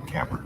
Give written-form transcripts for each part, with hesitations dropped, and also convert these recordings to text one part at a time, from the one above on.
camera.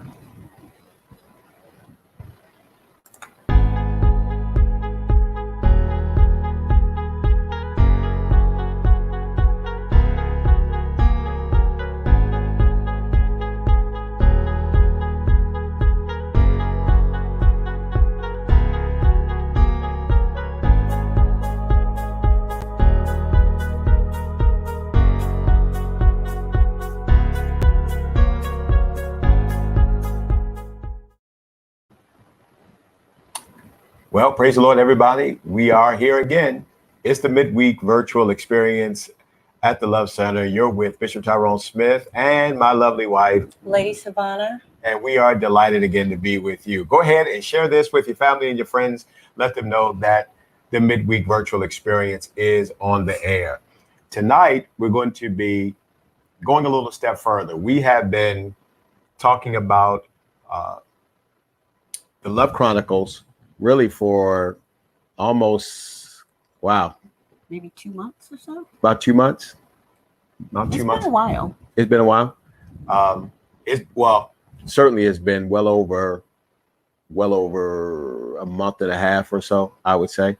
Well, praise the Lord, everybody. We are here again. It's the midweek virtual experience at the Love Center. You're with Bishop Tyrone Smith and my lovely wife, Lady Savannah. And we are delighted again to be with you. Go ahead and share this with your family and your friends. Let them know that the midweek virtual experience is on the air. Tonight, we're going to be going a little step further. We have been talking about the Love Chronicles really for almost, maybe 2 months or so. About 2 months. Not 2 months. It's been a while. It's been a while. Certainly it's been well over a month and a half or so, I would say.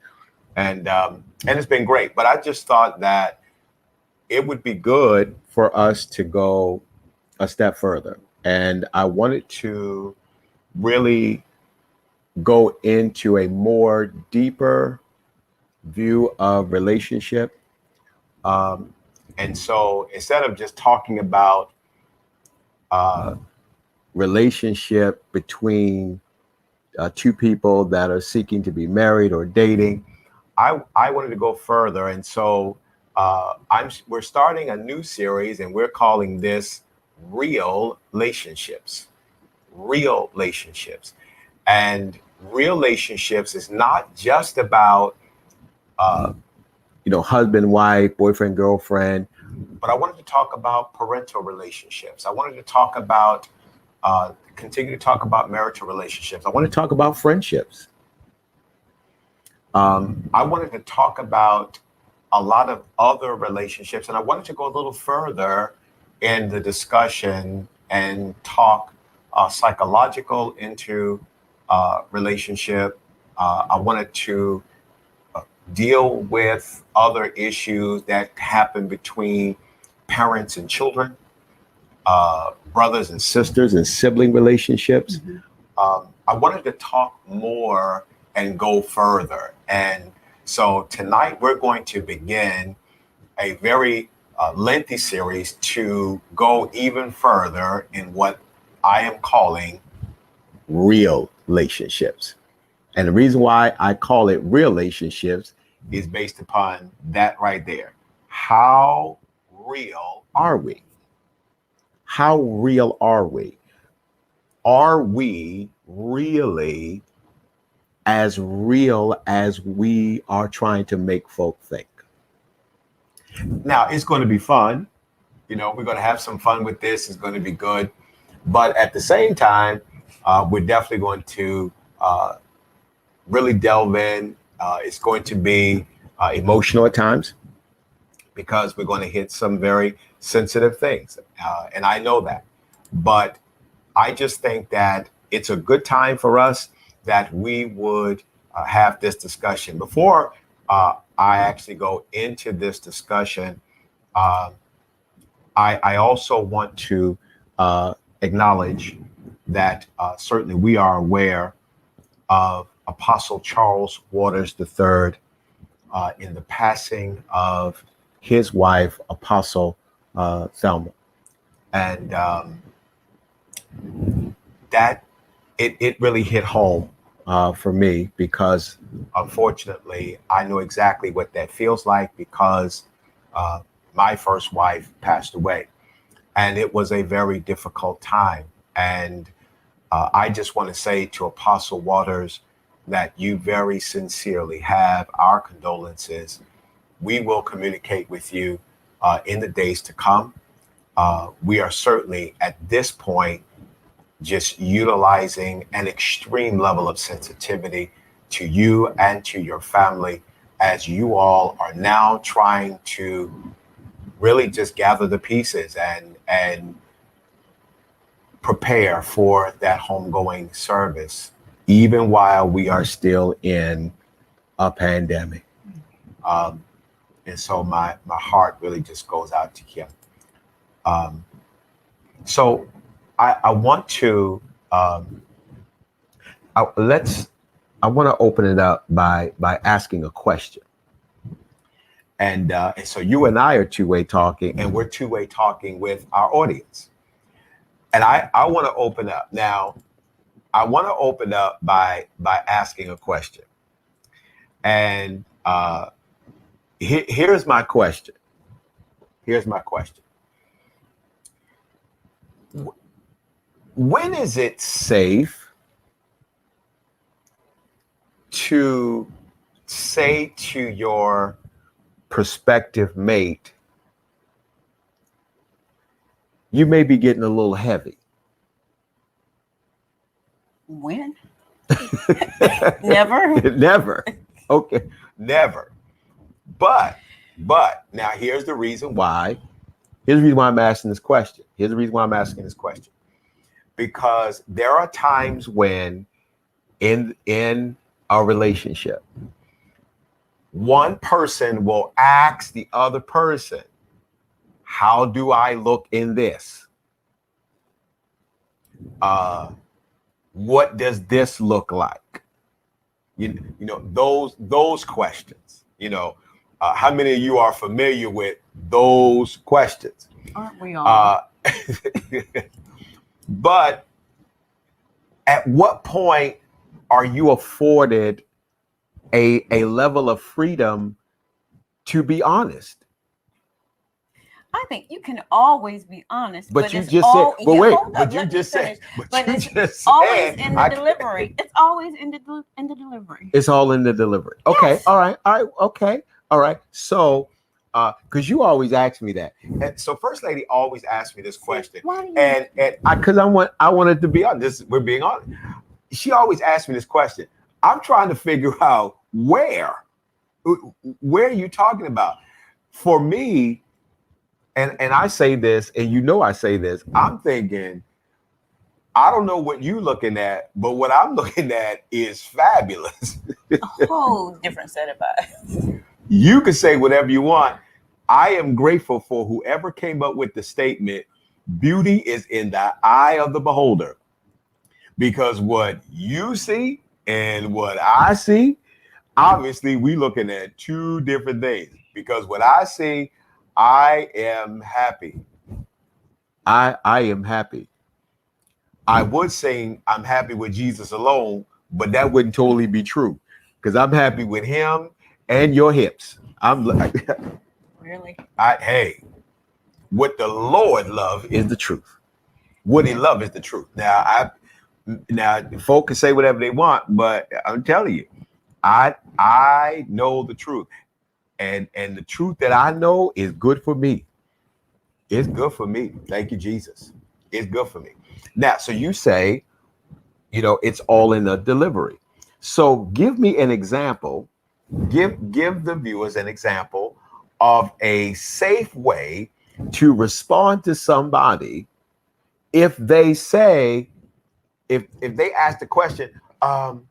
And it's been great. But I just thought that it would be good for us to go a step further. And I wanted to really go into a more deeper view of relationship. And so instead of just talking about relationship between two people that are seeking to be married or dating, I wanted to go further. And so we're starting a new series, and we're calling this Real Relationships. Real Relationships. And real relationships is not just about, husband, wife, boyfriend, girlfriend, but I wanted to talk about parental relationships. I wanted to talk about, continue to talk about marital relationships. I want to talk about friendships. I wanted to talk about a lot of other relationships, and I wanted to go a little further in the discussion and talk psychological into relationship. I wanted to deal with other issues that happen between parents and children, brothers and sisters and sibling relationships. Mm-hmm. I wanted to talk more and go further. And so tonight we're going to begin a very lengthy series to go even further in what I am calling real relationships. And the reason why I call it real relationships is based upon that right there. How real are we? How real are we? Are we really as real as we are trying to make folk think? Now, it's going to be fun. We're going to have some fun with this. It's going to be good. But at the same time, we're definitely going to really delve in. It's going to be emotional at times because we're going to hit some very sensitive things. And I know that. But I just think that it's a good time for us that we would have this discussion. Before I actually go into this discussion, I also want to acknowledge that certainly we are aware of Apostle Charles Waters III in the passing of his wife, Apostle Thelma. And that it really hit home for me because unfortunately I know exactly what that feels like because my first wife passed away and it was a very difficult time. And I just want to say to Apostle Waters that you very sincerely have our condolences. We will communicate with you in the days to come. We are certainly at this point just utilizing an extreme level of sensitivity to you and to your family as you all are now trying to really just gather the pieces and prepare for that homegoing service, even while we are still in a pandemic. And so my heart really just goes out to him. So I want to I want to open it up by asking a question. And so you and I are two-way talking, and we're two-way talking with our audience. And I want to open up now. I want to open up by asking a question. And here's my question. Here's my question. When is it safe to say to your prospective mate, you may be getting a little heavy? When? Never. Never. Okay. Never. But now here's the reason why. Here's the reason why I'm asking this question. Here's the reason why I'm asking this question. Because there are times when in a relationship, one person will ask the other person, how do I look in this? What does this look like? You know, those questions, how many of you are familiar with those questions? Aren't we all? But at what point are you afforded a level of freedom to be honest? I think you can always be honest. But you just said, but wait, but you just said, but it's always in the delivery. It's always in the delivery. It's all in the delivery. Okay, Yes. all right, okay, all right. So, because you always ask me that, and so First Lady always asks me this question, and because I wanted to be honest. We're being honest. She always asks me this question. I'm trying to figure out where are you talking about? For me, and I say this, and I say this, I'm thinking, I don't know what you're looking at, but what I'm looking at is fabulous. A whole different set of eyes. You can say whatever you want. I am grateful for whoever came up with the statement, beauty is in the eye of the beholder. Because what you see and what I see, obviously we looking at two different things. Because what I see, I am happy. I am happy. I would say I'm happy with Jesus alone, but that wouldn't totally be true. Because I'm happy with him and your hips. I'm like, really? Hey, what the Lord love is the truth. What he love is the truth. Now folk can say whatever they want, but I'm telling you, I know the truth. And the truth that I know is good for me. It's good for me. Thank you, Jesus. It's good for me. Now, so you say, it's all in the delivery. So give me an example. Give the viewers an example of a safe way to respond to somebody if they say, if they ask the question, how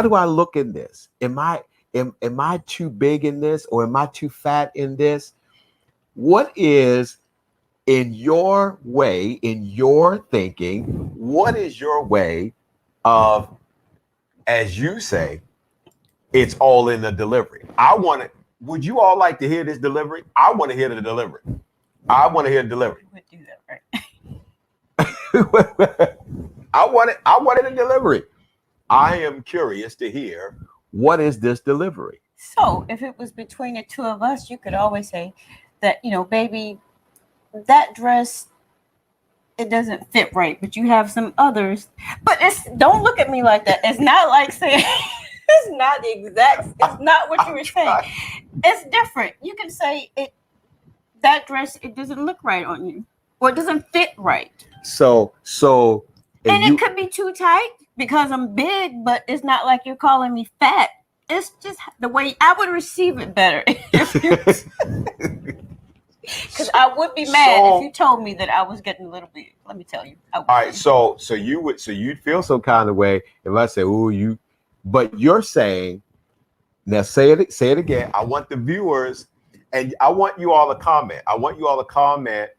do I look in this? Am I too big in this, or am I too fat in this? What is, in your way, in your thinking, what is your way of, as you say, it's all in the delivery? Would you all like to hear this delivery? I want to hear the delivery. I want to hear the delivery. We would do that, right? I wanted a delivery. I am curious to hear, what is this delivery? So if it was between the two of us, you could always say that, baby, that dress, it doesn't fit right, but you have some others. But don't look at me like that. It's not like saying, it's not the exact, it's not what you were saying. It's different. You can say that dress, it doesn't look right on you, or it doesn't fit right. So it could be too tight because I'm big, but it's not like you're calling me fat. It's just the way I would receive it better. Because I would be mad if you told me that I was getting a little big. Let me tell you. All right, so you'd feel some kind of way if I say, "Oh, you," but you're saying, now say it again. I want the viewers, and I want you all to comment. I want you all to comment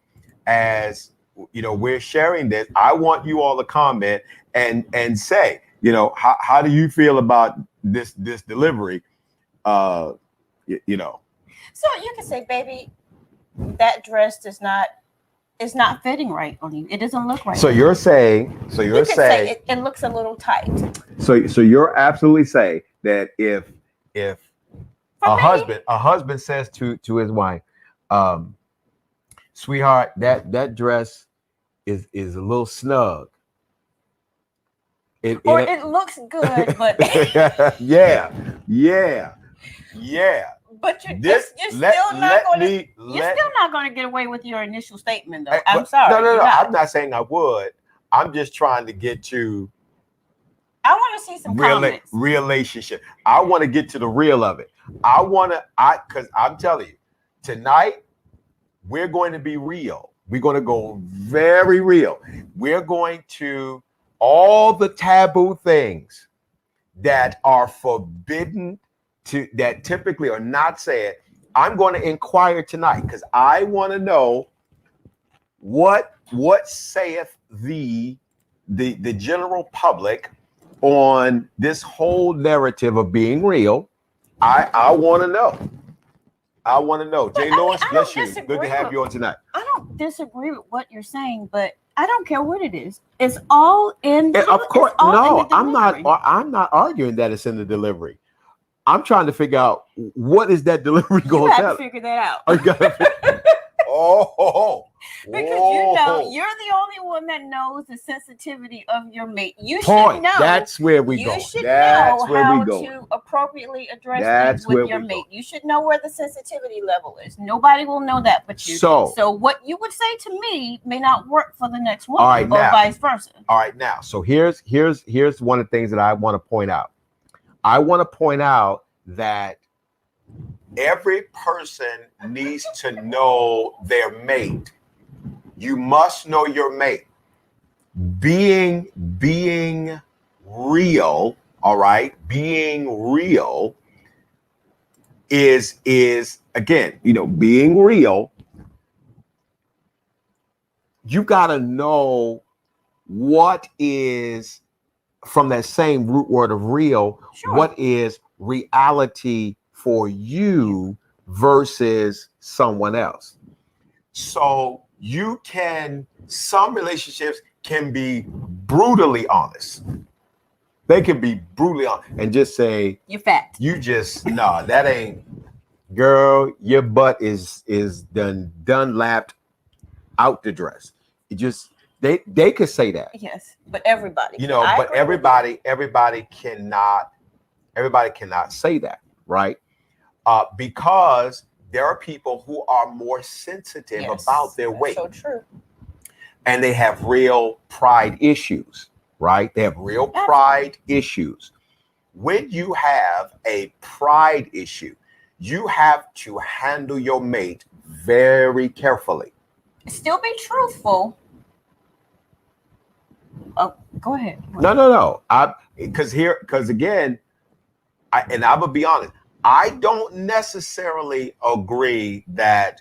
as we're sharing this. I want you all to comment and say, how do you feel about this delivery? So you can say, baby, that dress is not fitting right on you. It doesn't look right. So you're saying say it looks a little tight. So you're absolutely saying that if a husband says to his wife, sweetheart, that dress is a little snug. It looks good, but yeah. But you're still not going to get away with your initial statement, though. I'm sorry. No. I'm not saying I would. I'm just trying to get to. I want to see some comments. Relationship. I want to get to the real of it. Because I'm telling you, tonight we're going to be real. We're going to go very real. We're going to all the taboo things that are forbidden that typically are not said. I'm going to inquire tonight because I want to know what saith the general public on this whole narrative of being real. I want to know. I want to know. Jay Lewis, bless you. Good to have you on tonight. I don't disagree with what you're saying, but I don't care what it is. It's all in. Of course, no. I'm not arguing that it's in the delivery. I'm trying to figure out what is that delivery going to tell. You have to figure that out. Because you're the only one that knows the sensitivity of your mate. You should know. That's where we go. You should know how to appropriately address things with your mate. You should know where the sensitivity level is. Nobody will know that but you. So what you would say to me may not work for the next one, or vice versa. All right, now. So here's one of the things that I want to point out. I want to point out that every person needs to know their mate. You must know your mate. Being real, all right? Being real is again, being real. You got to know what is, from that same root word of real, what is reality for you versus someone else. So some relationships can be brutally honest. They can be brutally honest and just say, you're fat. You just, no, that ain't, girl, your butt is done lapped out the dress. It just, they could say that. Yes, but everybody. But everybody cannot say that, right? Because there are people who are more sensitive about their weight. So true. And they have real pride issues, right? They have real pride issues. When you have a pride issue, you have to handle your mate very carefully. Still be truthful. Oh, go ahead. No. Because again, I will be honest, I don't necessarily agree that,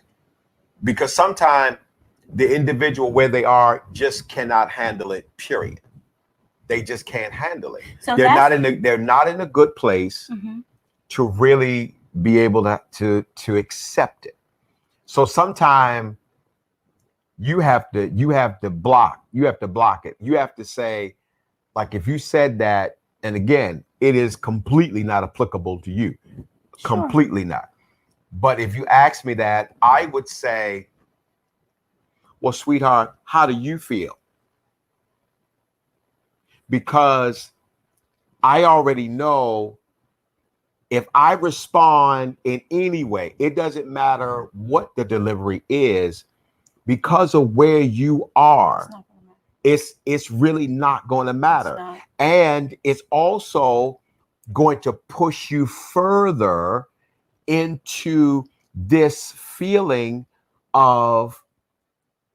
because sometimes the individual where they are just cannot handle it, period. They just can't handle it. So they're not in a good place to really be able to accept it. So sometimes you have to block it. You have to say, like, if you said that, and again, it is completely not applicable to you. Sure. Completely not. But if you ask me that, I would say, well, sweetheart, how do you feel? Because I already know if I respond in any way, it doesn't matter what the delivery is, because of where you are, it's really not going to matter. And it's also going to push you further into this feeling of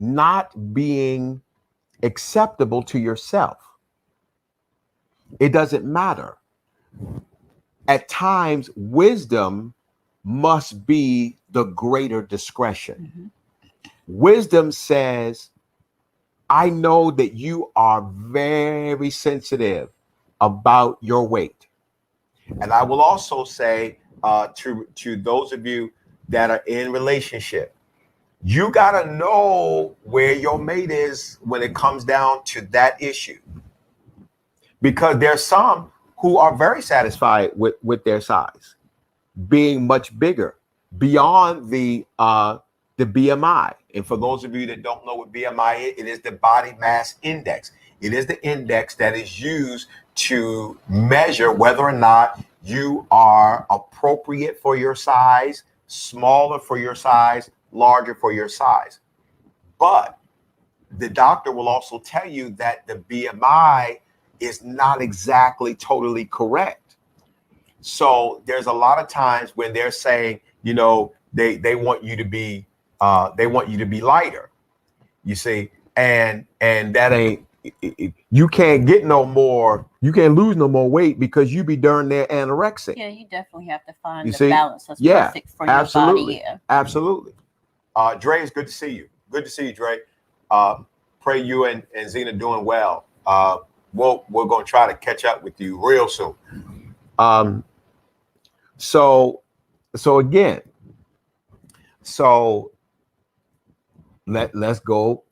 not being acceptable to yourself. It doesn't matter. At times, wisdom must be the greater discretion. Mm-hmm. Wisdom says, I know that you are very sensitive about your weight. And I will also say to those of you that are in relationship, you got to know where your mate is when it comes down to that issue. Because there's some who are very satisfied with their size being much bigger beyond the BMI. And for those of you that don't know what BMI is, it is the body mass index. It is the index that is used to measure whether or not you are appropriate for your size, smaller for your size, larger for your size. But the doctor will also tell you that the BMI is not exactly totally correct. So there's a lot of times when they're saying, you know, they want you to be lighter, you see, and that ain't, you can't get no more, you can't lose no more weight because you be darn near anorexic. Yeah, you definitely have to find You the see? balance that's Yeah, perfect for absolutely. your body. Yeah. Absolutely. Dre, it's good to see you. Good to see you, Dre. Pray you and Zena doing well. We're going to try to catch up with you real soon. So again, let's go.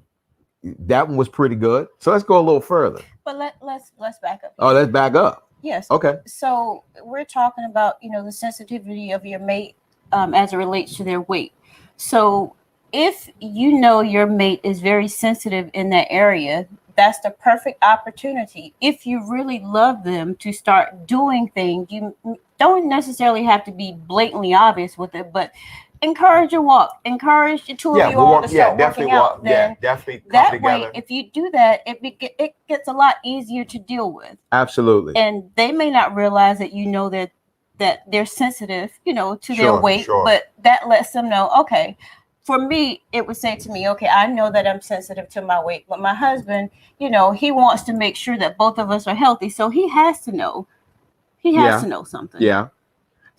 That one was pretty good. So let's go a little further. But let's back up. Oh, let's back up. Yes. Okay. So we're talking about, you know, the sensitivity of your mate as it relates to their weight. So if you know your mate is very sensitive in that area, that's the perfect opportunity. If you really love them, to start doing things. You don't necessarily have to be blatantly obvious with it, but encourage a walk. Encourage the two of you all to start working out. Then definitely come that together. way, if you do that, it gets a lot easier to deal with. Absolutely. And they may not realize that you know that they're sensitive, you know, to their weight, but that lets them know, okay. For me, it would say to me, okay, I know that I'm sensitive to my weight, but my husband, you know, he wants to make sure that both of us are healthy. So he has to know. He has to know something. Yeah.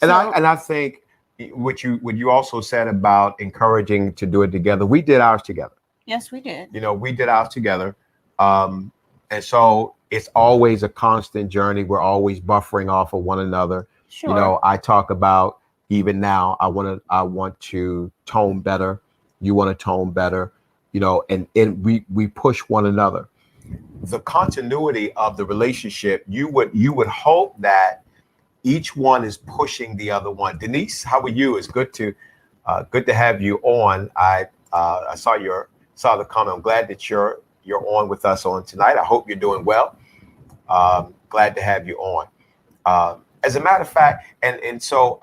And I think what you also said about encouraging to do it together. We did ours together. Yes, we did. You know, we did ours together. And so it's always a constant journey. We're always buffering off of one another. Sure. You know, I talk about, even now, I want to tone better. You want to tone better, you know, and we push one another. The continuity of the relationship, you would hope that each one is pushing the other one. Denise, how are you? It's good to have you on. I saw the comment. I'm glad that you're on with us on tonight. I hope you're doing well. Glad to have you on. As a matter of fact, and so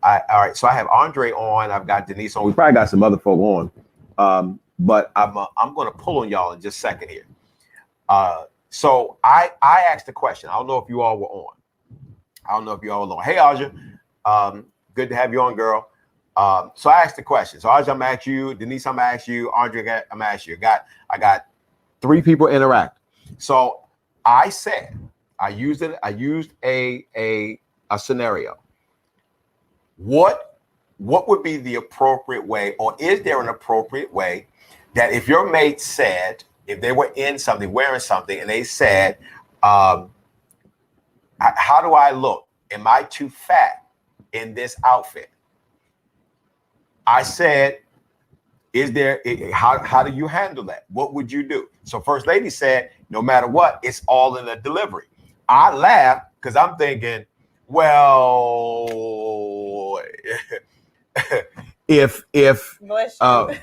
all right. So I have Andre on. I've got Denise on. We probably got some other folk on, but I'm going to pull on y'all in just a second here. So I asked the question. I don't know if you all were on. Hey, Aja, good to have you on, girl. So I asked the question. So Aja, I'm gonna ask you. Denise, I'm gonna ask you. Andre, I'm gonna ask you. I got 3 people interact. So I said, I used a scenario. What would be the appropriate way, or is there an appropriate way that if your mate said, if they were in something, wearing something, and they said, how do I look? Am I too fat in this outfit? I said, how do you handle that? What would you do? So First Lady said, no matter what, it's all in the delivery. I laughed because I'm thinking, well, if Bless you.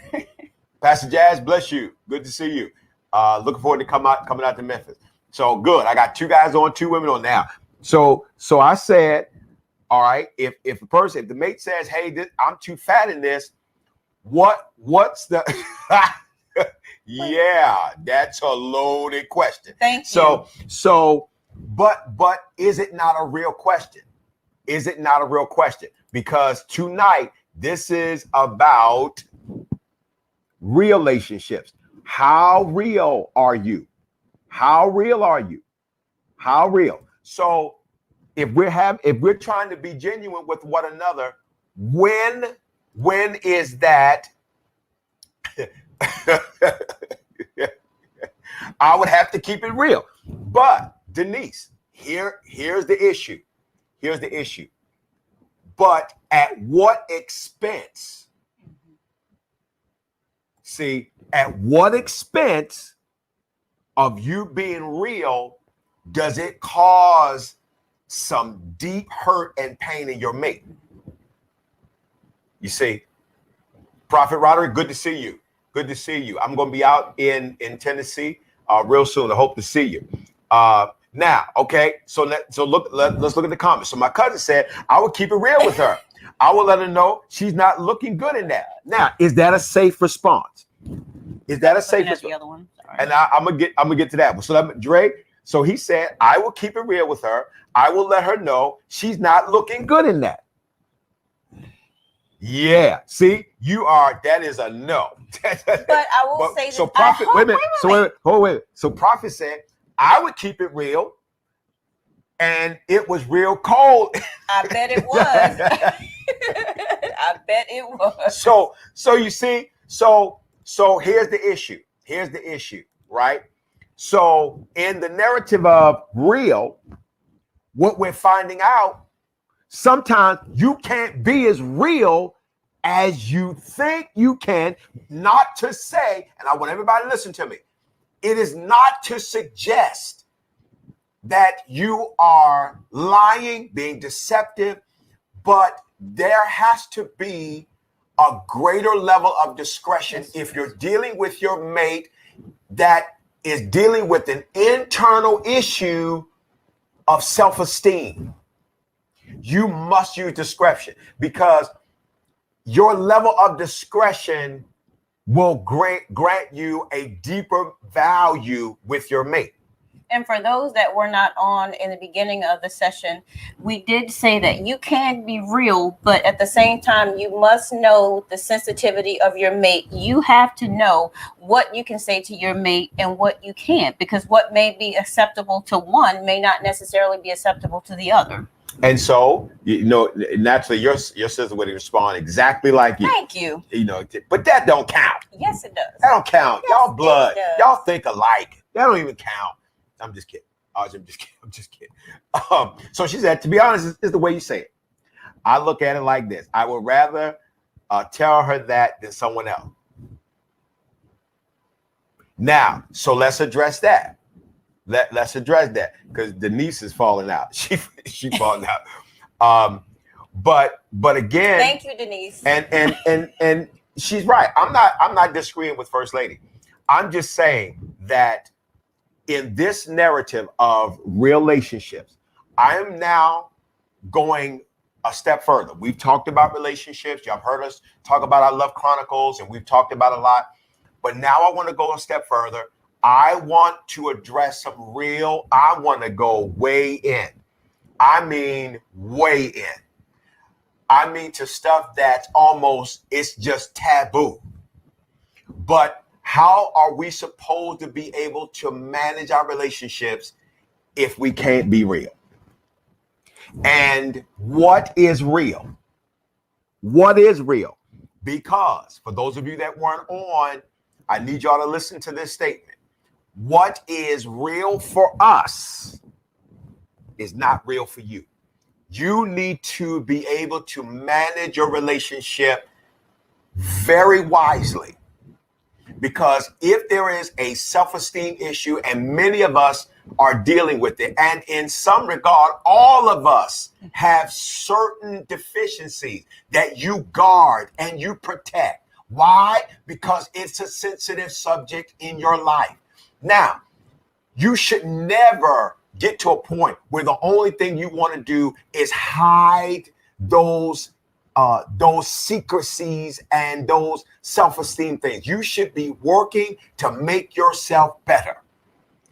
Pastor Jazz, bless you. Good to see you. Looking forward to coming out to Memphis. So good. I got 2 guys on, 2 women on now. So I said, all right, if the mate says, hey, I'm too fat in this, what's the yeah, that's a loaded question. Thank you. So but is it not a real question? Is it not a real question? Because tonight, this is about relationships. How real are you? How real are you? How real? So if we're trying to be genuine with one another, when is that? I would have to keep it real. But Denise, here's the issue. Here's the issue. But at what expense? See, at what expense of you being real does it cause some deep hurt and pain in your mate? You see, Prophet Roderick, good to see you. Good to see you. I'm going to be out in Tennessee real soon. I hope to see you. Now, okay, so let's look at the comments. So my cousin said, I would keep it real with her. I will let her know she's not looking good in that. Now, is that a safe response? Is that a safe response? The other one. And I'm gonna get to that one. So Dre, so he said, I will keep it real with her. I will let her know she's not looking good in that. Yeah, see, that is a no. But I will say so this. Prophet, wait a minute. Wait. So Prophet said, I would keep it real, and it was real cold. I bet it was. I bet it was. So you see, so here's the issue. Here's the issue, right? So in the narrative of real, what we're finding out, sometimes you can't be as real as you think you can. Not to say, and I want everybody to listen to me, it is not to suggest that you are lying, being deceptive, but there has to be a greater level of discretion if you're dealing with your mate that is dealing with an internal issue of self-esteem. You must use discretion, because your level of discretion will grant you a deeper value with your mate. And for those that were not on in the beginning of the session, we did say that you can be real, but at the same time, you must know the sensitivity of your mate. You have to know what you can say to your mate and what you can't, because what may be acceptable to one may not necessarily be acceptable to the other. And so, naturally, your sister would respond exactly like you. Thank you. But that don't count. Yes, it does. That don't count. Yes, y'all blood. Y'all think alike. That don't even count. I'm just kidding. I'm just kidding. So she said, to be honest, is the way you say it. I look at it like this. I would rather tell her that than someone else. Now, so let's address that. Let's address that, because Denise is falling out. She falling out. But again, thank you, Denise. And she's right. I'm not disagreeing with First Lady. I'm just saying that in this narrative of relationships, I am now going a step further. We've talked about relationships. Y'all heard us talk about our Love Chronicles, and we've talked about a lot. But now I want to go a step further. I want to address I want to go way in. I mean, way in. I mean to stuff that's it's just taboo. But how are we supposed to be able to manage our relationships if we can't be real? And what is real? What is real? Because for those of you that weren't on, I need y'all to listen to this statement. What is real for us is not real for you. You need to be able to manage your relationship very wisely. Because if there is a self-esteem issue, and many of us are dealing with it, and in some regard, all of us have certain deficiencies that you guard and you protect. Why? Because it's a sensitive subject in your life. Now, you should never get to a point where the only thing you want to do is hide those secrecies and those self-esteem things. You should be working to make yourself better.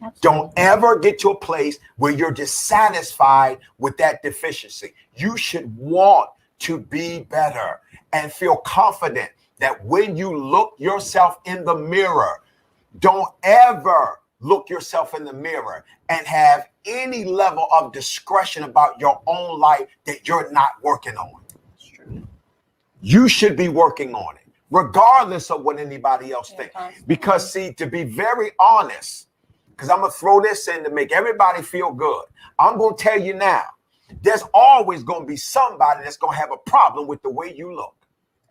Absolutely. Don't ever get to a place where you're dissatisfied with that deficiency. You should want to be better and feel confident that when you look yourself in the mirror, don't ever look yourself in the mirror and have any level of discretion about your own life that you're not working on. You should be working on it, regardless of what anybody else thinks. Because see, to be very honest, because I'm going to throw this in to make everybody feel good. I'm going to tell you now, there's always going to be somebody that's going to have a problem with the way you look.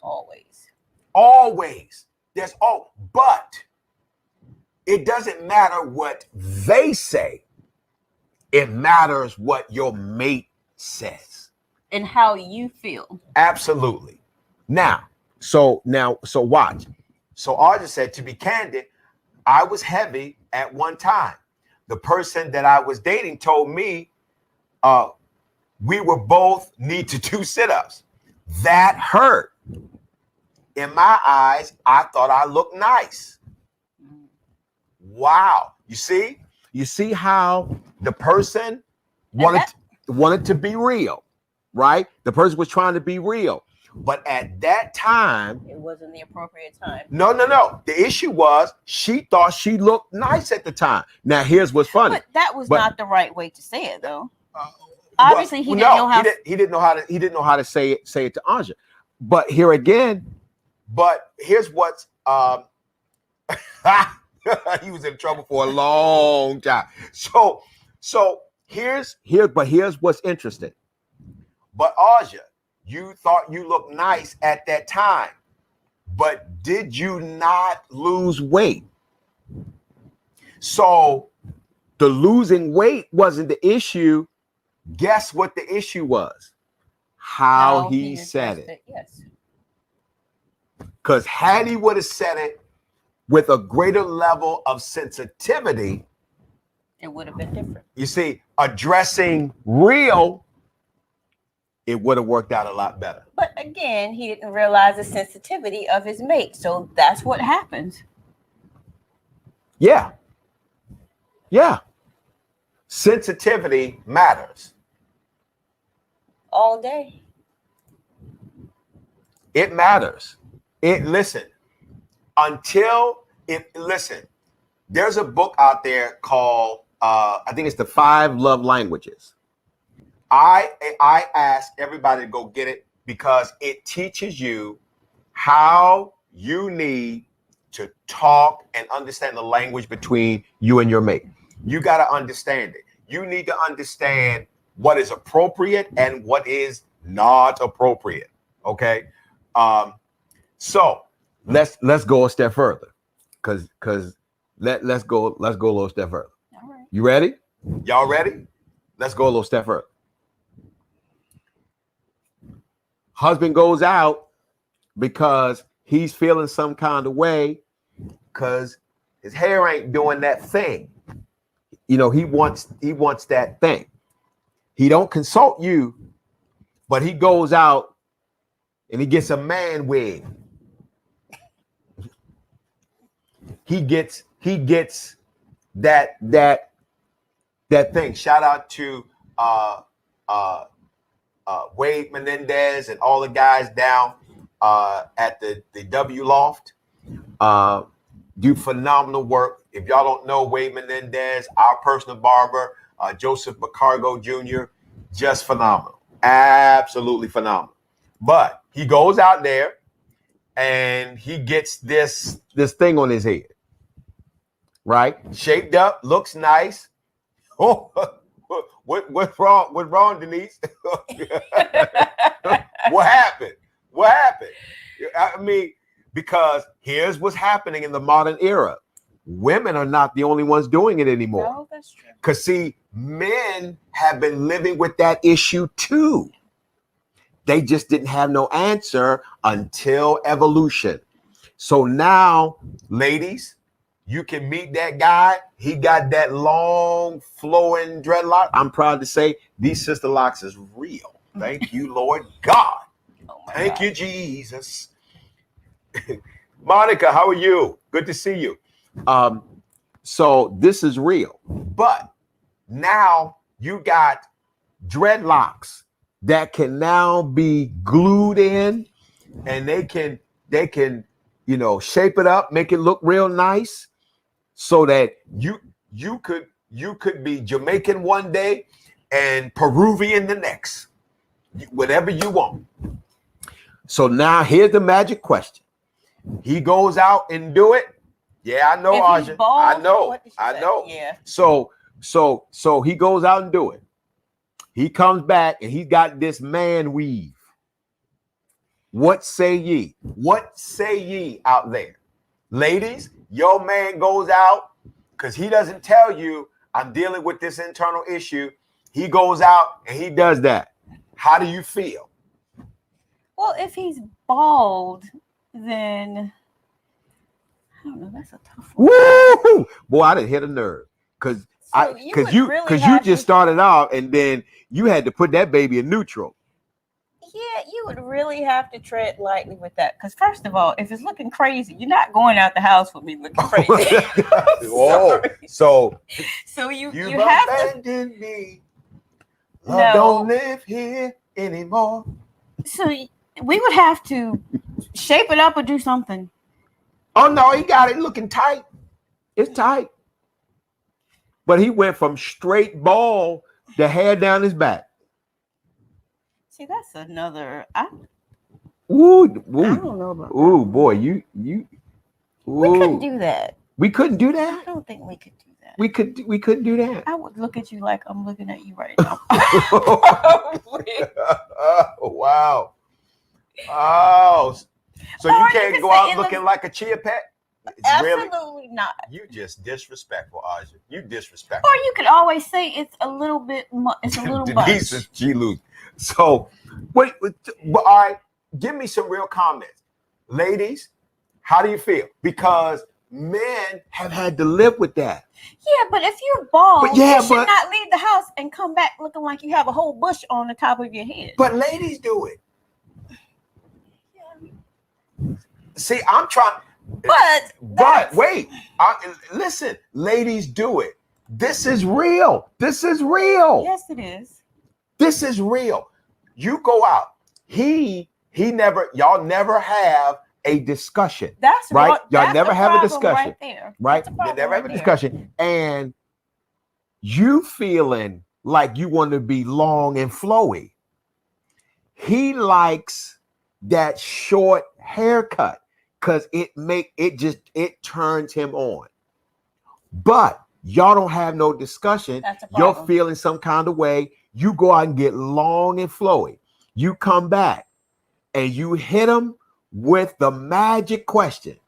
Always. But it doesn't matter what they say. It matters what your mate says. And how you feel. Absolutely. So watch. So Audra said, to be candid, I was heavy at one time. The person that I was dating told me we were both need to do sit-ups. That hurt. In my eyes, I thought I looked nice. Wow. You see how the person wanted to be real, right? The person was trying to be real. But at that time, it wasn't the appropriate time. No. The issue was she thought she looked nice at the time. Now, here's what's funny. But that was not the right way to say it, though. Obviously, he didn't know how to say it to Anja. But here again, here's what's he was in trouble for a long time. So here's what's interesting. But Aja, you thought you looked nice at that time, but did you not lose weight? So the losing weight wasn't the issue. Guess what the issue was? How he said it. Yes. Because had he would have said it with a greater level of sensitivity, it would have been different. You see, addressing real, it would have worked out a lot better. But again, he didn't realize the sensitivity of his mate. So that's what happens. Yeah. Sensitivity matters. All day. It matters. Listen, there's a book out there called, I think it's The 5 Love Languages. I ask everybody to go get it because it teaches you how you need to talk and understand the language between you and your mate. You got to understand it. You need to understand what is appropriate and what is not appropriate. Okay. So let's go a step further because let's go a little step further. All right. You ready? Y'all ready? Let's go a little step further. Husband goes out because he's feeling some kind of way because his hair ain't doing that thing. He wants that thing. He don't consult you, but he goes out and he gets a man wig. He gets that thing. Shout out to Wade Menendez and all the guys down at the W Loft. Do phenomenal work. If y'all don't know Wade Menendez, our personal barber, Joseph Bacargo Jr., just phenomenal. Absolutely phenomenal. But he goes out there and he gets this thing on his head. Right? Shaped up, looks nice. Oh, what's wrong? What's wrong, Denise? What happened? I mean, because here's what's happening in the modern era. Women are not the only ones doing it anymore. No, that's true. Because see, men have been living with that issue too. They just didn't have no answer until evolution. So now, ladies, you can meet that guy. He got that long flowing dreadlock. I'm proud to say these sister locks is real. Thank you, Lord God. Thank you, Jesus. Monica, how are you? Good to see you. So this is real. But now you got dreadlocks that can now be glued in and they can shape it up, make it look real nice, so that you could be Jamaican one day and Peruvian the next, whatever you want. So now here's the magic question. He goes out and do it. Yeah, I know, Aja. I know. Yeah. So he goes out and do it. He comes back and he's got this man weave. What say ye? What say ye out there? Ladies, your man goes out because he doesn't tell you, I'm dealing with this internal issue. He goes out and he does that. How do you feel? Well, if he's bald, then I don't know. That's a tough one. Woo! Boy, I didn't hit a nerve because you just started out and then you had to put that baby in neutral. Yeah, you would really have to tread lightly with that. Because first of all, if it's looking crazy, you're not going out the house with me looking crazy. So you have abandoned me. Love don't live here anymore. So we would have to shape it up or do something. Oh no, he got it looking tight. It's tight. But he went from straight ball, the hair down his back. See, that's another. Ooh, I don't know about. Ooh, boy, you. We couldn't do that. We couldn't do that. I don't think we could do that. We couldn't do that. I would look at you like I'm looking at you right now. Wow. Oh, so you can't go out looking like a chia pet? Absolutely not. You just disrespectful, Aja. You disrespectful. Or you could always say it's a little bit. It's a little Denise is G-Lose. So, wait. All right. Give me some real comments, ladies. How do you feel? Because men have had to live with that. Yeah, but if you're bald, you should not leave the house and come back looking like you have a whole bush on the top of your head. But ladies do it. Yeah. See, I'm trying. But wait. Listen, ladies do it. This is real. This is real. Yes, it is. This is real. You go out. Y'all never have a discussion. That's right. Y'all never have a discussion. Right there. Right? You never have a discussion. And you feeling like you want to be long and flowy. He likes that short haircut because it turns him on. But y'all don't have no discussion. You're feeling some kind of way. You go out and get long and flowy. You come back and you hit him with the magic question.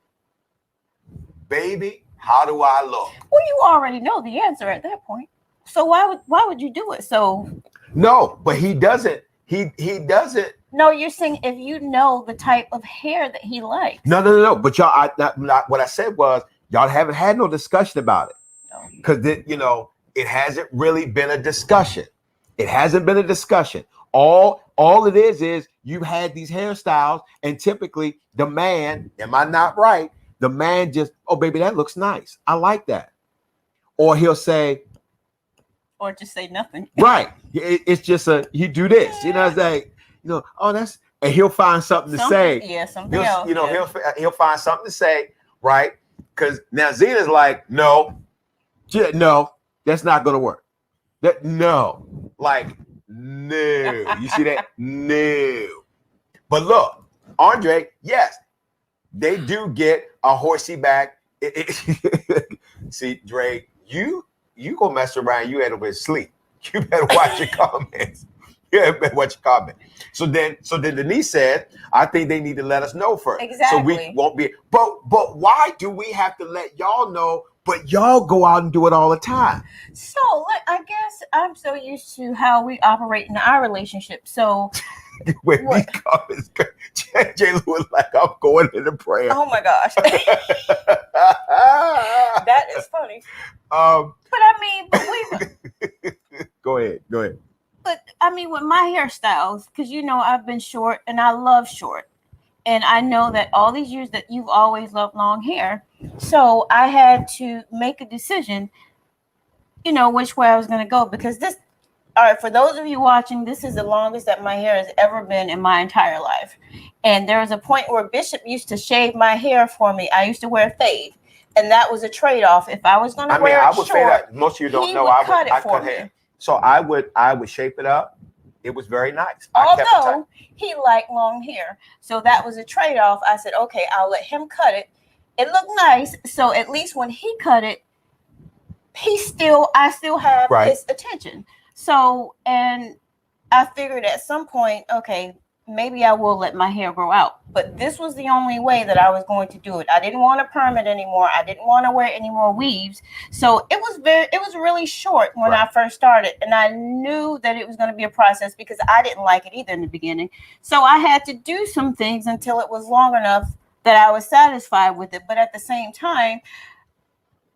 Baby, how do I look? Well, you already know the answer at that point. So why would you do it? So no, but he doesn't. He doesn't. No, you're saying if you know the type of hair that he likes. No. But y'all, what I said was y'all haven't had no discussion about it. Because it hasn't really been a discussion. It hasn't been a discussion. All it is you've had these hairstyles, and typically the man, am I not right? The man just, oh baby, that looks nice. I like that. Or he'll say, or just say nothing. Right. It's just you do this. You know what I'm saying? Oh, that's, and he'll find something to say. Yeah, something else. He'll find something to say, right? Because now Zena's like, no, that's not gonna work. No. You see that? No. But look, Andre, yes, they do get a horsey back. See, Dre, you gonna mess around, you end up with sleep. You better watch your comments. You better watch your comment. So then Denise said, I think they need to let us know first. Exactly. So we won't be, but why do we have to let y'all know, but y'all go out and do it all the time? So I guess I'm so used to how we operate in our relationship. So when these comments, J. Lou like, I'm going into prayer. Oh my gosh. That is funny. Go ahead. But I mean, with my hairstyles, because I've been short and I love short. And I know that all these years that you've always loved long hair. So I had to make a decision, which way I was going to go, because all right, for those of you watching, this is the longest that my hair has ever been in my entire life. And there was a point where Bishop used to shave my hair for me. I used to wear a fade. And that was a trade-off. If I was going to wear it short, most of you don't know, I cut hair. So I would shape it up. It was very nice. Although he liked long hair. So that was a trade-off. I said, okay, I'll let him cut it. It looked nice. So at least when he cut it, I still have his attention. So, and I figured at some point, okay, maybe I will let my hair grow out. But this was the only way that I was going to do it. I didn't want to perm it anymore. I didn't want to wear any more weaves. So it was really short when I first started. And I knew that it was going to be a process because I didn't like it either in the beginning. So I had to do some things until it was long enough that I was satisfied with it. But at the same time,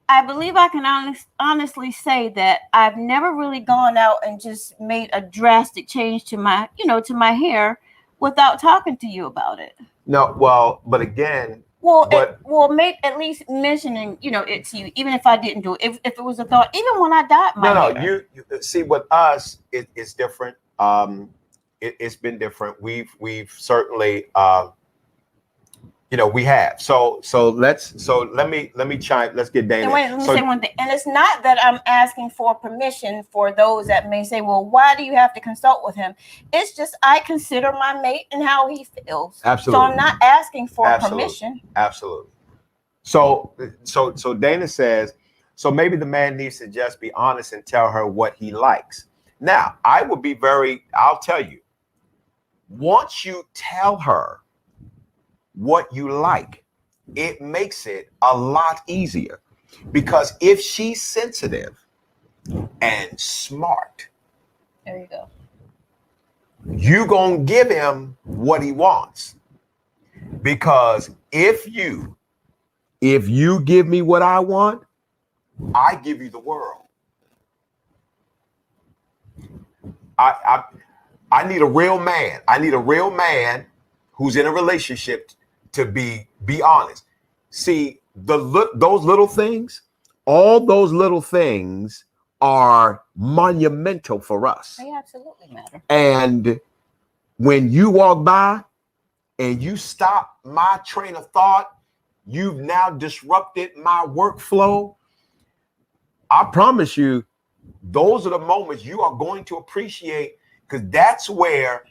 I believe I can honestly say that I've never really gone out and just made a drastic change to my hair without talking to you about it. No, well, but again, make at least mentioning, it to you, even if I didn't do it, if it was a thought, even when I dyed my hair. You see, with us, it's different. It's been different. We've certainly, we have. So let me chime. Let's get Dana. And wait, let me say one thing. And it's not that I'm asking for permission for those that may say, well, why do you have to consult with him? It's just I consider my mate and how he feels. Absolutely. So I'm not asking for permission. Absolutely. So Dana says, so maybe the man needs to just be honest and tell her what he likes. Now, I'll tell you, once you tell her what you like, it makes it a lot easier, because if she's sensitive and smart, there you go, you gonna give him what he wants. Because if you give me what I want, I give you the world. I need a real man. I need a real man who's in a relationship to be honest. See, those little things, all those little things are monumental for us. They absolutely matter. And when you walk by and you stop my train of thought, you've now disrupted my workflow. I promise you, those are the moments you are going to appreciate, because that's where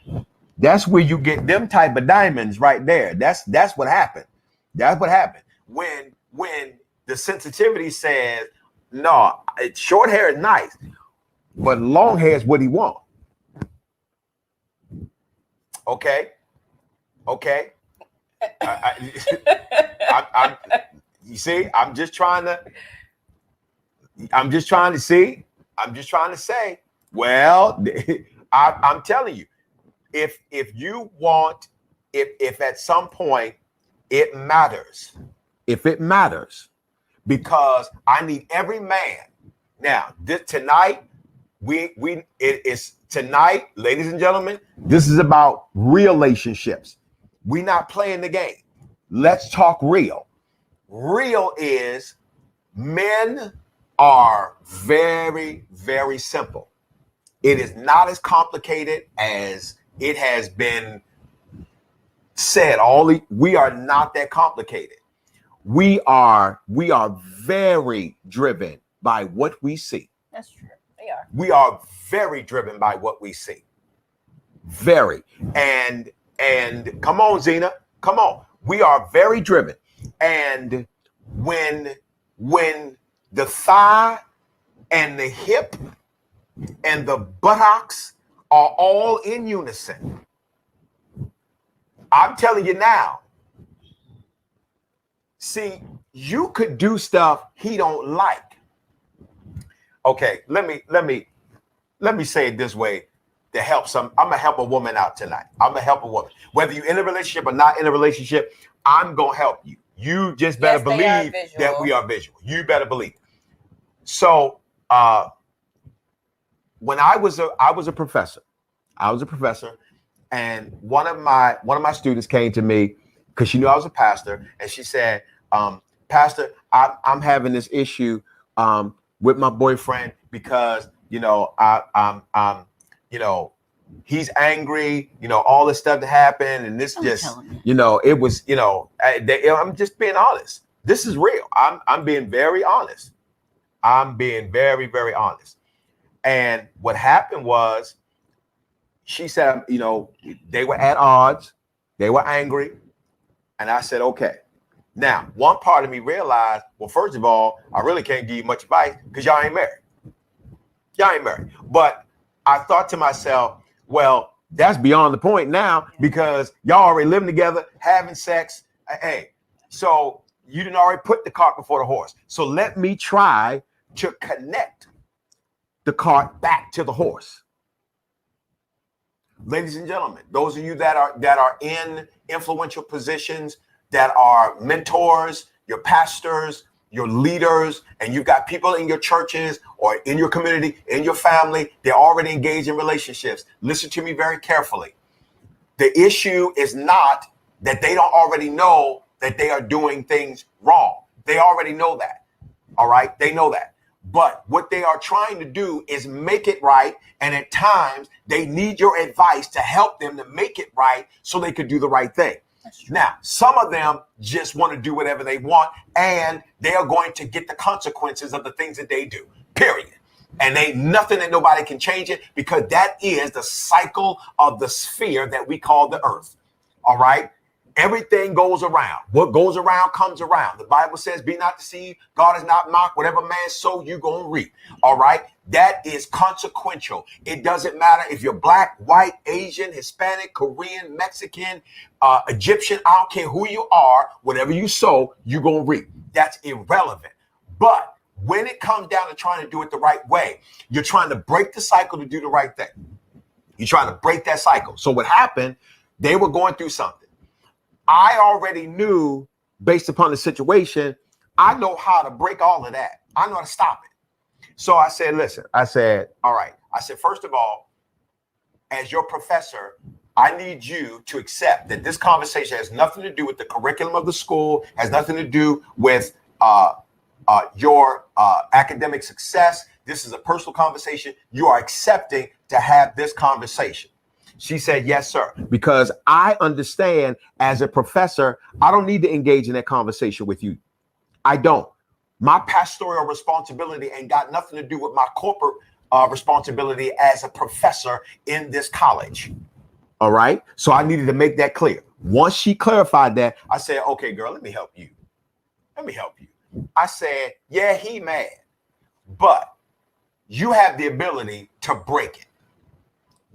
you get them type of diamonds right there. That's what happened. That's what happened. When the sensitivity says, no, short hair is nice, but long hair is what he wants. Okay. You see, I'm just trying to say, well, I'm telling you, if at some point it matters, because I need every man. Now, tonight, tonight, ladies and gentlemen, this is about relationships. We're not playing the game. Let's talk real. Real is, men are very, very simple. It is not as complicated as it has been said. We are not that complicated. We are very driven by what we see. That's true. They are. We are very driven by what we see. Very. And come on, Zena. Come on. We are very driven. And when the thigh and the hip and the buttocks are all in unison, I'm telling you now, see, you could do stuff he don't like. Okay, let me say it this way to help I'm gonna help a woman out tonight. I'm gonna help a woman. Whether you're in a relationship or not in a relationship, I'm gonna help you. You just better believe that we are visual. You better believe. So when I was a professor, and one of my students came to me because she knew I was a pastor, and she said, Pastor, I'm having this issue with my boyfriend because he's angry, all this stuff that happened, and this just, it was, I'm just being honest. This is real. I'm being very honest. I'm being very, very honest. And what happened was, she said, they were at odds, they were angry, and I said, okay. Now, one part of me realized, well, first of all, I really can't give you much advice because y'all ain't married. Y'all ain't married. But I thought to myself, well, that's beyond the point now because y'all already living together, having sex. Hey, so you didn't already put the cart before the horse. So let me try to connect the cart back to the horse. Ladies and gentlemen, those of you that are in influential positions, that are mentors, your pastors, your leaders, and you've got people in your churches or in your community, in your family, they're already engaged in relationships. Listen to me very carefully. The issue is not that they don't already know that they are doing things wrong. They already know that. All right. They know that. But what they are trying to do is make it right. And at times they need your advice to help them to make it right so they could do the right thing. Now, some of them just want to do whatever they want, and they are going to get the consequences of the things that they do, period. And ain't nothing that nobody can change it because that is the cycle of the sphere that we call the earth. All right. Everything goes around. What goes around comes around. The Bible says, be not deceived. God is not mocked. Whatever man sow, you going to reap. All right. That is consequential. It doesn't matter if you're black, white, Asian, Hispanic, Korean, Mexican, Egyptian. I don't care who you are. Whatever you sow, you're going to reap. That's irrelevant. But when it comes down to trying to do it the right way, you're trying to break the cycle to do the right thing. You're trying to break that cycle. So what happened, they were going through something. I already knew, based upon the situation, I know how to break all of that. I know how to stop it. So I said, listen, I said, all right. I said, first of all, as your professor, I need you to accept that this conversation has nothing to do with the curriculum of the school, has nothing to do with your academic success. This is a personal conversation. You are accepting to have this conversation. She said, yes, sir, because I understand as a professor, I don't need to engage in that conversation with you. I don't. My pastoral responsibility ain't got nothing to do with my corporate responsibility as a professor in this college. All right. So I needed to make that clear. Once she clarified that, I said, OK, girl, let me help you. Let me help you. I said, yeah, he mad, but you have the ability to break it.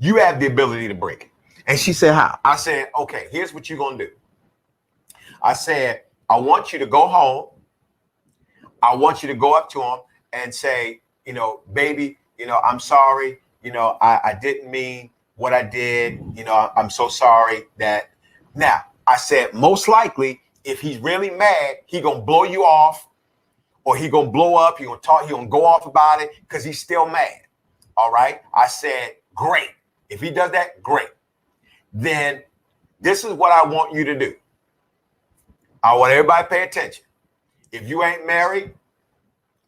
You have the ability to break it. And she said, how? I said, okay, here's what you're going to do. I said, I want you to go home. I want you to go up to him and say, baby, I'm sorry. I didn't mean what I did. I'm so sorry that. Now, I said, most likely, if he's really mad, he going to blow you off or he going to blow up. He going to talk. He going to go off about it because he's still mad. All right. I said, great. If he does that, great. Then this is what I want you to do. I want everybody to pay attention. If you ain't married,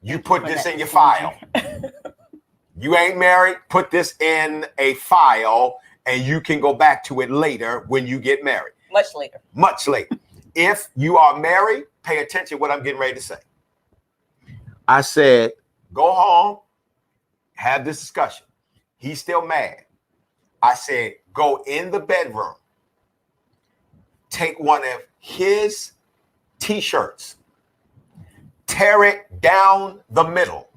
you put this in your file. You ain't married, put this in a file, and you can go back to it later when you get married. Much later. Much later. If you are married, pay attention to what I'm getting ready to say. I said, go home, have this discussion. He's still mad. I said, go in the bedroom, take one of his T-shirts, tear it down the middle,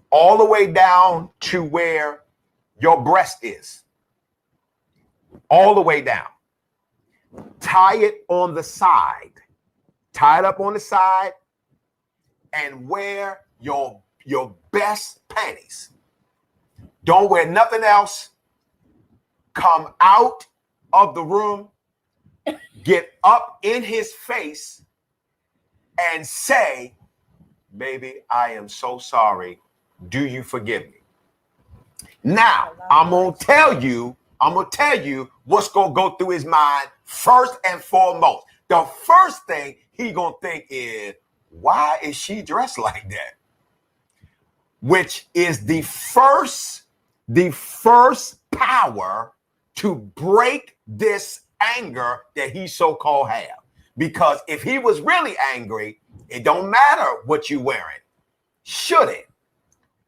all the way down to where your breast is, all the way down. Tie it on the side, tie it up on the side, and wear your best panties. Don't wear nothing else. Come out of the room, get up in his face and say, baby, I am so sorry. Do you forgive me? Now, I'm going to tell you what's going to go through his mind first and foremost. The first thing he going to think is, why is she dressed like that? which is the first power to break this anger that he so-called have. Because if he was really angry, it don't matter what you wearing, should it?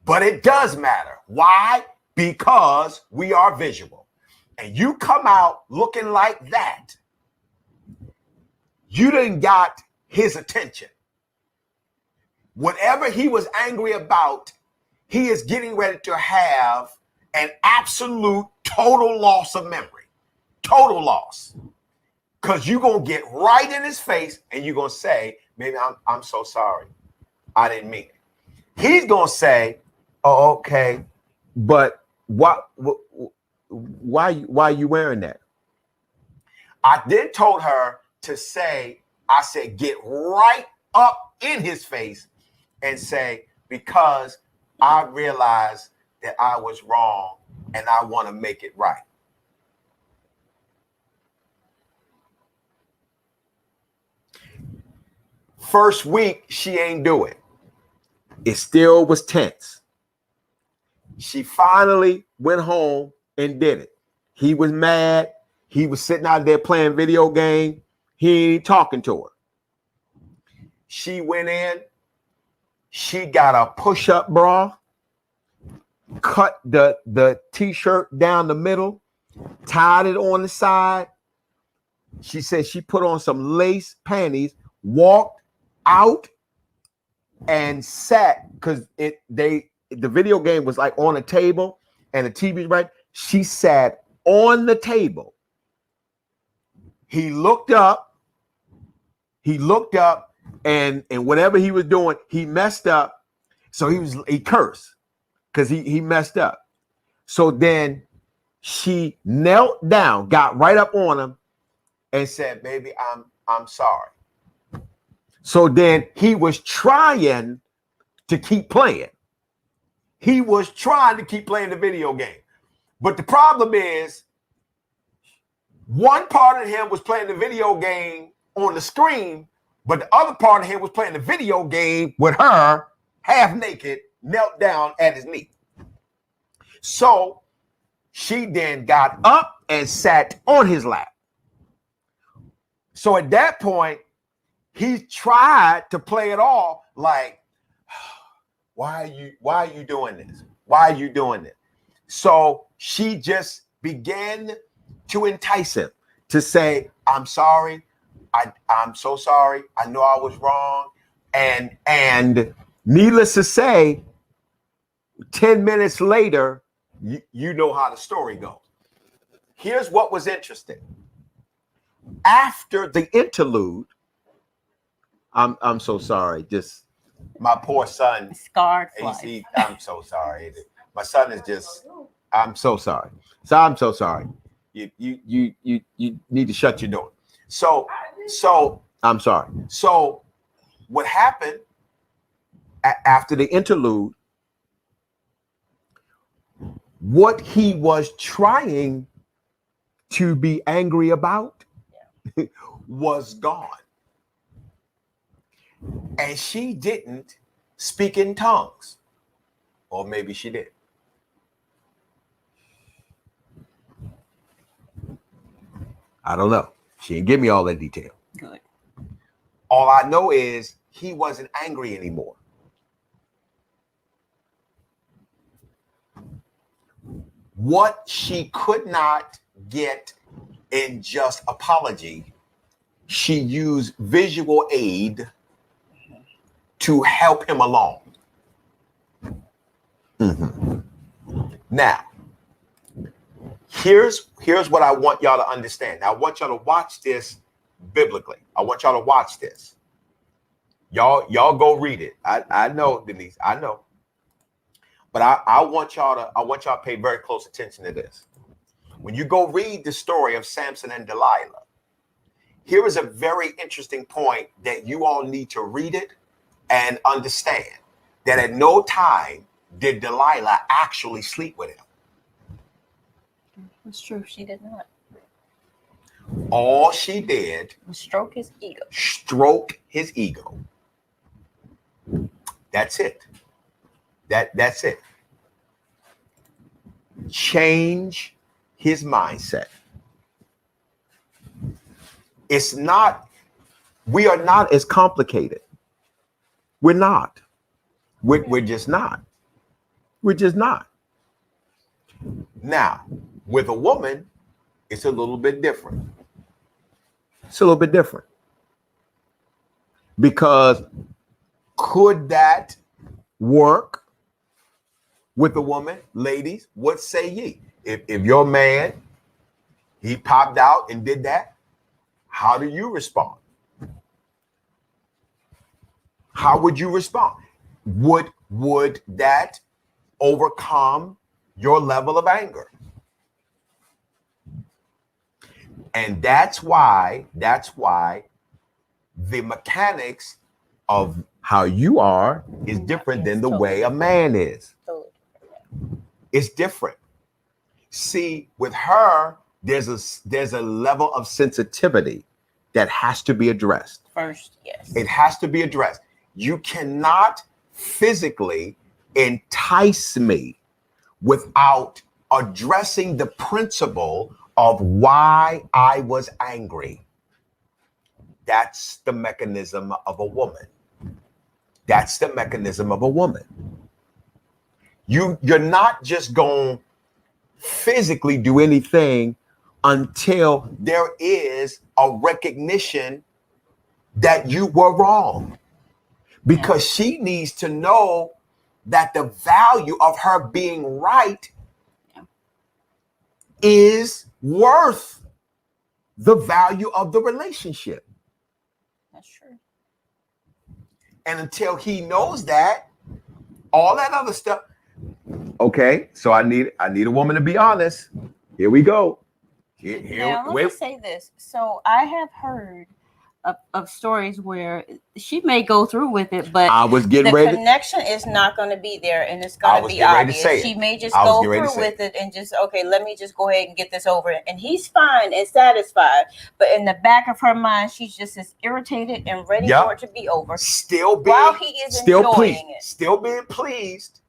But it does matter. Why? Because we are visual. And you come out looking like that, you done got his attention. Whatever he was angry about, he is getting ready to have an absolute total loss of memory. Total loss. Because you're going to get right in his face and you're going to say, maybe I'm so sorry. I didn't mean it. He's going to say, oh, okay, but why are you wearing that? I then told her to say, I said, get right up in his face and say, because I realized that I was wrong and I want to make it right. First week, she ain't do it. It still was tense. She finally went home and did it. He was mad. He was sitting out there playing video game. He ain't talking to her. She went in. She got a push-up bra, cut the t-shirt down the middle, tied it on the side. She said she put on some lace panties, walked out and sat, because the video game was like on a table and the TV right. She sat on the table. He looked up and whatever he was doing, he messed up. So he cursed because he messed up. So then she knelt down, got right up on him and said, baby, I'm sorry. So then he was trying to keep playing. He was trying to keep playing the video game. But the problem is, one part of him was playing the video game on the screen, but the other part of him was playing the video game with her half naked, knelt down at his knee. So she then got up and sat on his lap. So at that point, he tried to play it off like, why are you doing this? Why are you doing this? So she just began to entice him to say, I'm sorry. I'm so sorry. I know I was wrong. And needless to say, 10 minutes later, you know how the story goes. Here's what was interesting. After the interlude, I'm so sorry. Just my poor son. Scarred. I'm so sorry. My son is just. I'm so sorry. So I'm so sorry. You need to shut your door. So I'm sorry. So what happened after the interlude? What he was trying to be angry about was gone. And she didn't speak in tongues. Or maybe she did. I don't know. She didn't give me all that detail. Good. All I know is he wasn't angry anymore. What she could not get in just apology, she used visual aid to help him along. Mm-hmm. Now, here's what I want y'all to understand. I want y'all to watch this biblically. I want y'all to watch this. Y'all go read it. I know, Denise. I know. But I want y'all to pay very close attention to this. When you go read the story of Samson and Delilah, here is a very interesting point that you all need to read it and understand that at no time did Delilah actually sleep with him. It's true. She did not. All she did was stroke his ego. Stroke his ego. That's it. That's it. Change his mindset. It's not, we are not as complicated. We're not. We're just not. We're just not. Now, with a woman, it's a little bit different. It's a little bit different. Because could that work with a woman? Ladies, what say ye? If your man, he popped out and did that, how do you respond? How would you respond? Would that overcome your level of anger? And that's why the mechanics of how you are is different than the way a man is. It's different. See, with her, there's a level of sensitivity that has to be addressed. First, yes. It has to be addressed. You cannot physically entice me without addressing the principle of why I was angry. That's the mechanism of a woman. That's the mechanism of a woman. You're not just going to physically do anything until there is a recognition that you were wrong. Because she needs to know that the value of her being right is worth the value of the relationship. That's true. And until he knows that, all that other stuff. Okay, so I need a woman to be honest. Here we go. Now, let me say this. So I have heard of stories where she may go through with it, but I was getting ready. The connection is not going to be there, and it's going to be obvious. She may just go through with it and just, okay, let me just go ahead and get this over. And he's fine and satisfied, but in the back of her mind, she's just as irritated and ready for it to be over. While he is enjoying it, still being pleased.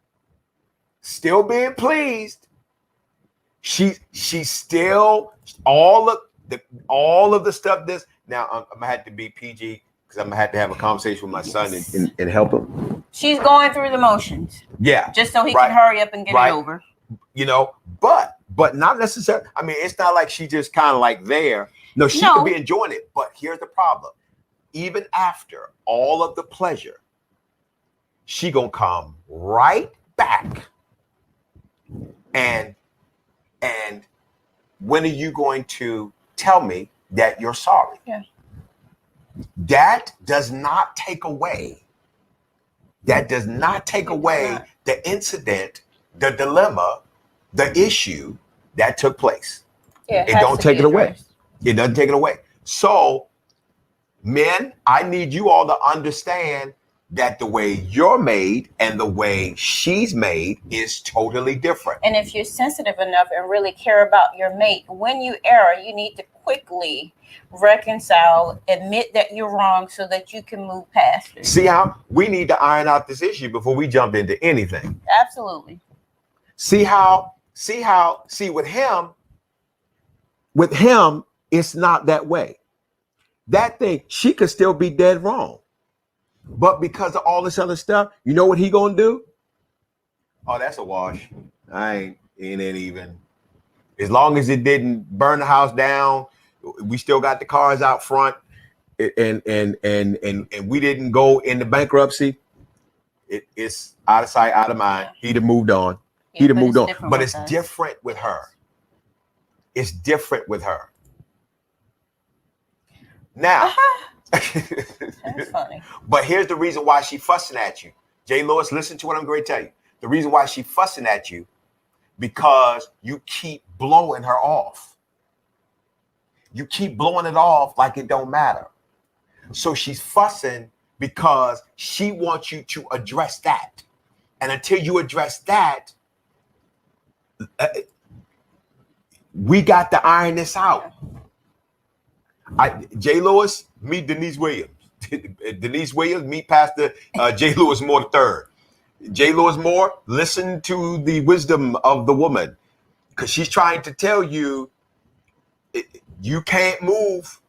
She's still all of the stuff. This now I'm gonna have to be PG because I'm gonna have to have a conversation with my son and help him. She's going through the motions. Yeah, just so he can hurry up and get it over. You know, but not necessarily. I mean, it's not like she just kind of like there. No, she could be enjoying it. But here's the problem: even after all of the pleasure, she gonna come right back. And when are you going to tell me that you're sorry? Yeah. That does not take away. The incident, the dilemma, the issue that took place. Yeah, it don't take it away. It doesn't take it away. So, men, I need you all to understand that the way you're made and the way she's made is totally different. And if you're sensitive enough and really care about your mate, when you err, you need to quickly reconcile, admit that you're wrong so that you can move past it. See how we need to iron out this issue before we jump into anything. Absolutely. See with him, it's not that way. That thing, she could still be dead wrong. But because of all this other stuff, you know what he gonna do? Oh, that's a wash. I ain't even. As long as it didn't burn the house down, we still got the cars out front, and we didn't go into bankruptcy. It's out of sight, out of mind. He'd have moved on. But it's different with her. It's different with her. Now. That's funny. But here's the reason why she fussing at you. J. Lewis, listen to what I'm going to tell you. The reason why she fussing at you, because you keep blowing her off. You keep blowing it off like it don't matter. So she's fussing because she wants you to address that. And until you address that, we got to iron this out. J. Lewis, meet Denise Williams. Denise Williams, meet Pastor J. Lewis Moore III. J. Lewis Moore, listen to the wisdom of the woman, because she's trying to tell you you can't move.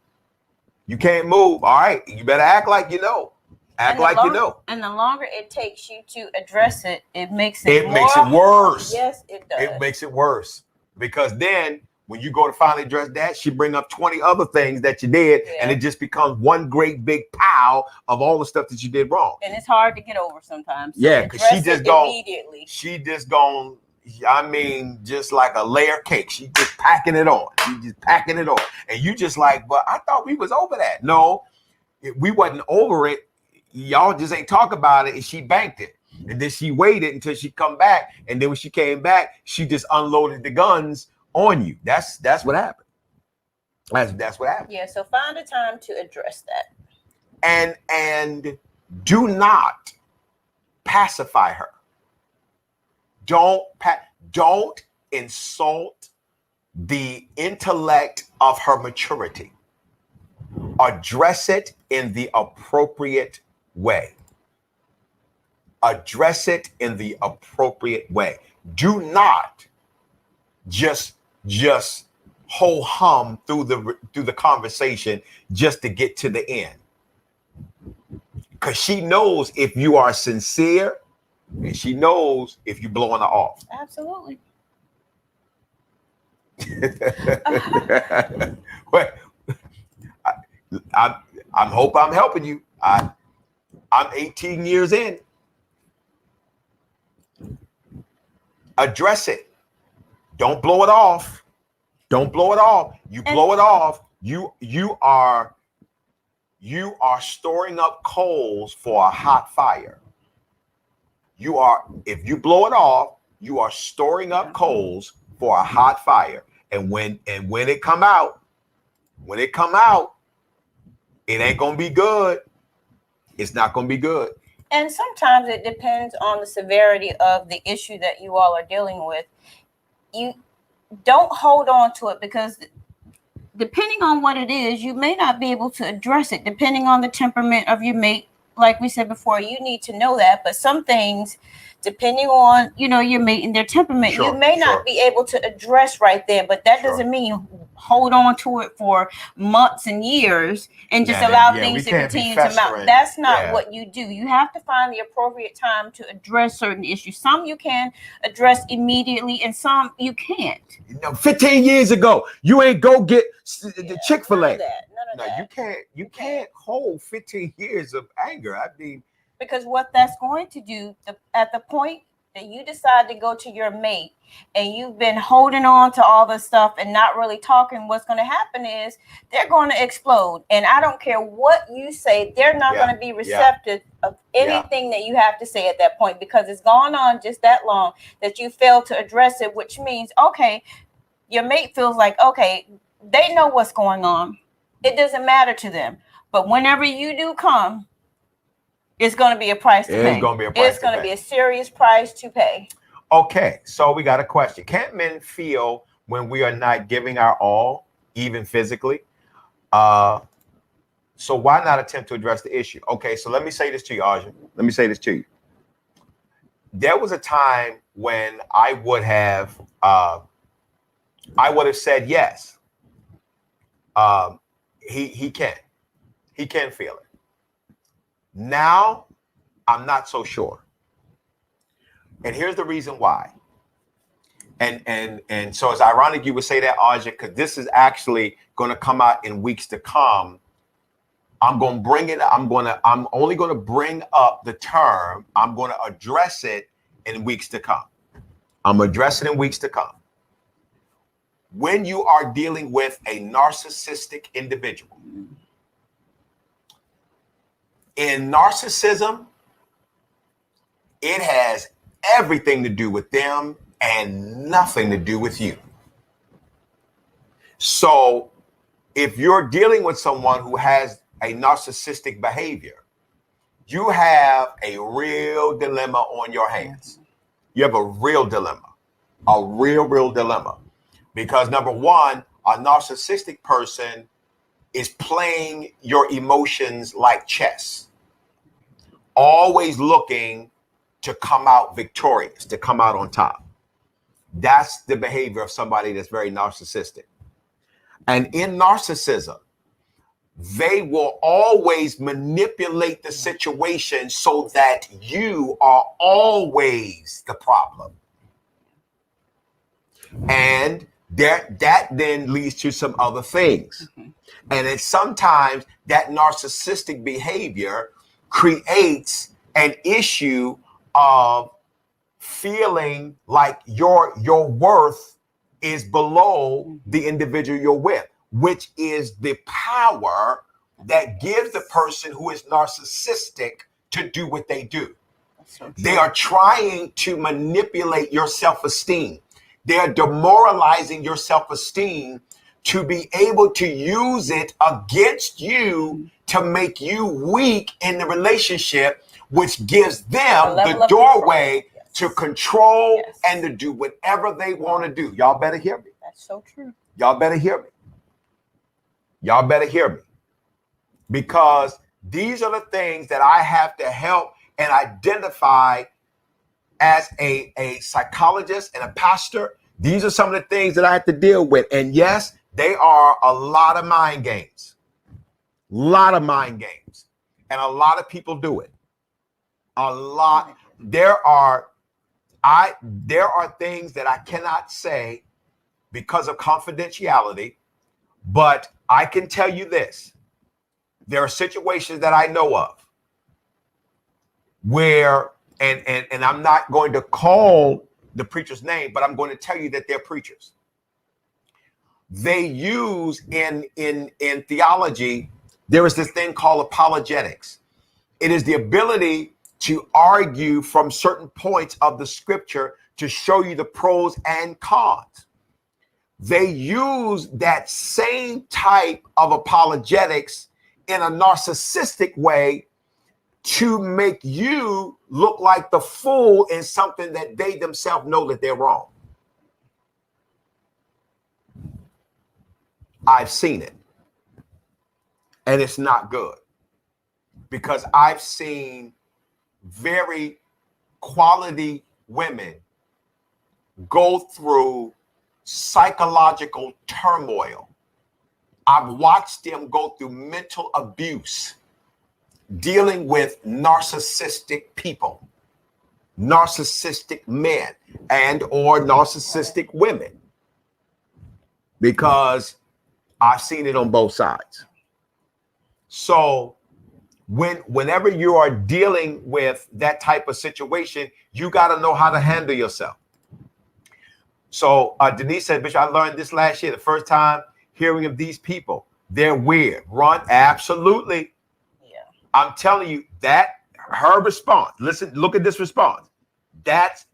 You can't move. All right. You better act like you know. Act like you know. And the longer it takes you to address it, it makes it worse. Yes, it does. It makes it worse, because then when you go to finally address that, she bring up 20 other things that you did, and it just becomes one great big pile of all the stuff that you did wrong. And it's hard to get over sometimes. So yeah, because she just gone immediately. She just gone. I mean, just like a layer cake. She just packing it on. And you just like, but I thought we was over that. No, we wasn't over it. Y'all just ain't talk about it, and she banked it. And then she waited until she come back, and then when she came back, she just unloaded the guns on you. That's what happened. That's what happened. Yeah, so find a time to address that. And do not pacify her. Don't insult the intellect of her maturity. Address it in the appropriate way. Address it in the appropriate way. Do not just ho hum through the conversation just to get to the end. Because she knows if you are sincere, and she knows if you're blowing her off. Absolutely. Well, I hope I'm helping you. I'm 18 years in. Address it. Don't blow it off. Don't blow it off. You blow it off, you are storing up coals for a hot fire. If you blow it off, you are storing up coals for a hot fire. And when it come out, it ain't gonna be good. It's not gonna be good. And sometimes it depends on the severity of the issue that you all are dealing with. You don't hold on to it, because depending on what it is, you may not be able to address it, depending on the temperament of your mate. Like we said before, you need to know that. But some things, depending on, your mate and their temperament, you may not be able to address right there. But that doesn't mean hold on to it for months and years and just allow things to continue to mount. That's not what you do. You have to find the appropriate time to address certain issues. Some you can address immediately, and some you can't. 15 years ago, you ain't go get the Chick-fil-A. None of that. You can't hold 15 years of anger. I mean, because what that's going to do, at the point that you decide to go to your mate and you've been holding on to all this stuff and not really talking, what's going to happen is they're going to explode. And I don't care what you say, they're not going to be receptive of anything that you have to say at that point, because it's gone on just that long that you failed to address it, which means, okay, your mate feels like, okay, they know what's going on. It doesn't matter to them. But whenever you do come, it's going to be a price to pay. It's going to be a serious price to pay. Okay, so we got a question. Can't men feel when we are not giving our all, even physically? So why not attempt to address the issue? Okay, so let me say this to you, Arjun. Let me say this to you. There was a time when I would have said yes. He can feel it. Now, I'm not so sure. And here's the reason why. And so it's ironic you would say that, Aja, because this is actually going to come out in weeks to come. I'm only going to bring up the term. I'm going to address it in weeks to come. I'm addressing it in weeks to come. When you are dealing with a narcissistic individual, in narcissism, it has everything to do with them and nothing to do with you. So if you're dealing with someone who has a narcissistic behavior, you have a real dilemma on your hands. You have a real dilemma, a real dilemma. Because number one, a narcissistic person is playing your emotions like chess, always looking to come out victorious, to come out on top. That's the behavior of somebody that's very narcissistic. And in narcissism, they will always manipulate the situation so that you are always the problem. And that then leads to some other things. And then sometimes that narcissistic behavior creates an issue of feeling like your worth is below the individual you're with, which is the power that gives the person who is narcissistic to do what they do. They are trying to manipulate your self-esteem. They're demoralizing your self-esteem to be able to use it against you to make you weak in the relationship, which gives them the doorway to control and to do whatever they want to do. Y'all better hear me. That's so true. Y'all better hear me. Y'all better hear me. Because these are the things that I have to help and identify as a psychologist and a pastor. These are some of the things that I have to deal with. And yes, they are a lot of mind games. A lot of mind games. And a lot of people do it. A lot. There are things that I cannot say because of confidentiality, but I can tell you this. There are situations that I know of where, and I'm not going to call the preacher's name, but I'm going to tell you that they're preachers. They use in theology, there is this thing called apologetics. It is the ability to argue from certain points of the scripture to show you the pros and cons. They use that same type of apologetics in a narcissistic way to make you look like the fool in something that they themselves know that they're wrong. I've seen it. And it's not good. Because I've seen very quality women go through psychological turmoil. I've watched them go through mental abuse dealing with narcissistic people, narcissistic men, and or narcissistic women, because I've seen it on both sides. So whenever you are dealing with that type of situation, you got to know how to handle yourself. So Denise said, Bishop, I learned this last year, the first time hearing of these people. They're weird. Run, absolutely. Yeah. I'm telling you that her response, listen, look at this response. That's,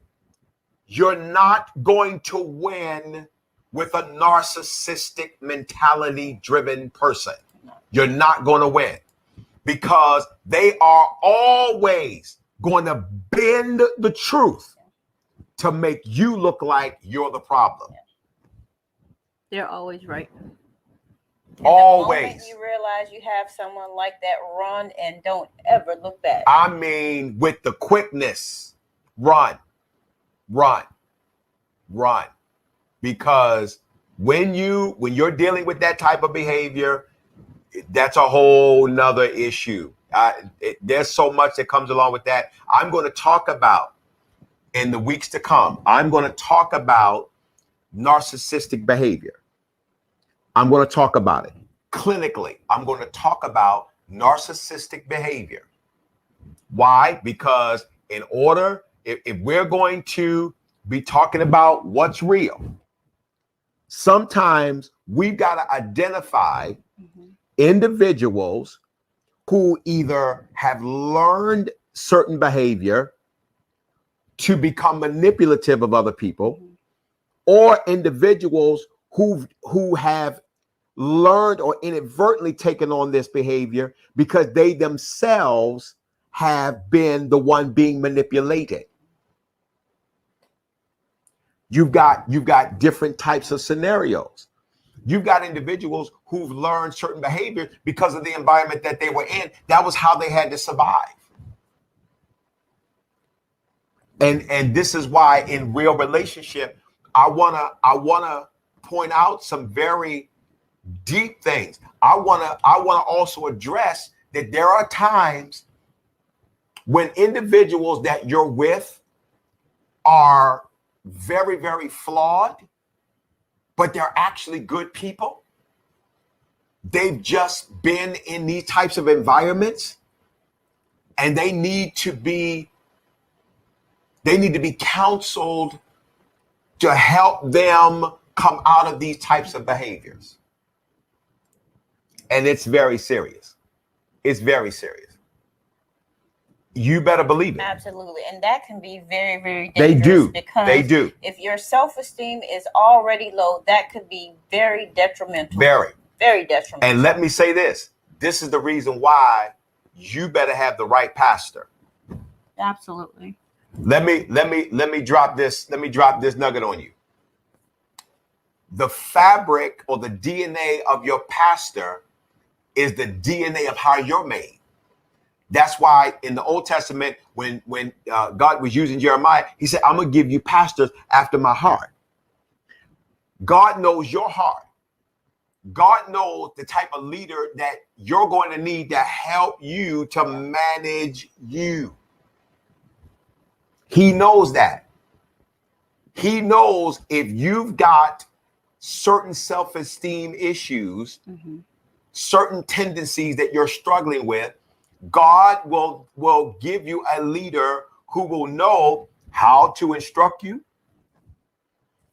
you're not going to win with a narcissistic mentality driven person. You're not going to win. Because they are always going to bend the truth to make you look like you're the problem. They're always right. Always. The moment you realize you have someone like that, run and don't ever look back. I mean, with the quickness, run. Because when you're dealing with that type of behavior, that's a whole nother issue. There's so much that comes along with that. I'm going to talk about in the weeks to come. I'm going to talk about narcissistic behavior. I'm going to talk about it clinically. I'm going to talk about narcissistic behavior. Why? Because in order, if we're going to be talking about what's real, sometimes we've got to identify individuals who either have learned certain behavior to become manipulative of other people, or individuals who have learned or inadvertently taken on this behavior because they themselves have been the one being manipulated. You've got different types of scenarios. You've got individuals who've learned certain behaviors because of the environment that they were in. That was how they had to survive. And this is why in real relationship, I wanna point out some very deep things. I wanna also address that there are times when individuals that you're with are very, very flawed, but they're actually good people. They've just been in these types of environments, and they need to be counseled to help them come out of these types of behaviors. And it's very serious. It's very serious. You better believe it. Absolutely. And that can be very, very They dangerous. do. Because They do. if your self-esteem is already low, that could be very detrimental. Very. Very detrimental. And let me say this. This is the reason why you better have the right pastor. Absolutely. Let me drop this nugget on you. The fabric or the DNA of your pastor is the DNA of how you're made. That's why in the Old Testament, when God was using Jeremiah, he said, I'm going to give you pastors after my heart. God knows your heart. God knows the type of leader that you're going to need to help you to manage you. He knows that. He knows if you've got certain self-esteem issues, certain tendencies that you're struggling with, God will give you a leader who will know how to instruct you,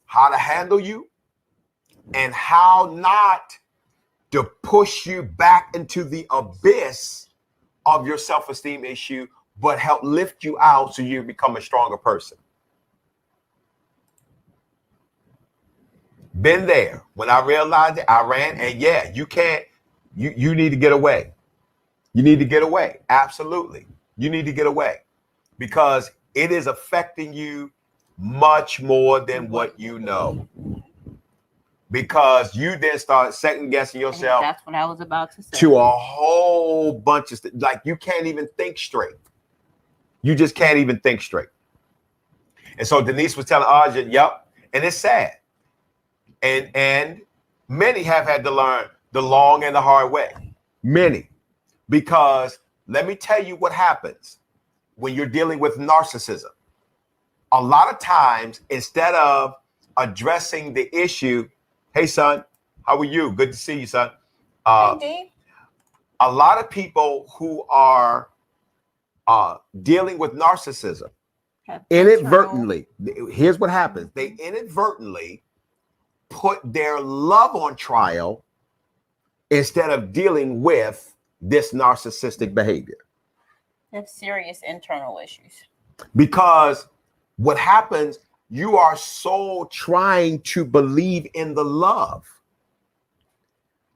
how to handle you, and how not to push you back into the abyss of your self-esteem issue, but help lift you out so you become a stronger person. Been there. When I realized it, I ran. And yeah, you can't, you need to get away. You need to get away. Absolutely. You need to get away because it is affecting you much more than what you know. Because you then start second guessing yourself. That's what I was about to say. To a whole bunch of stuff. Like you can't even think straight. You just can't even think straight. And so Denise was telling Aja, yep. And it's sad. And many have had to learn the long and the hard way. Many. Because let me tell you what happens when you're dealing with narcissism. A lot of times, instead of addressing the issue, hey, son, how are you? Good to see you, son. A lot of people who are dealing with narcissism inadvertently, here's what happens. They inadvertently put their love on trial instead of dealing with this narcissistic behavior. Have serious internal issues. Because what happens, you are so trying to believe in the love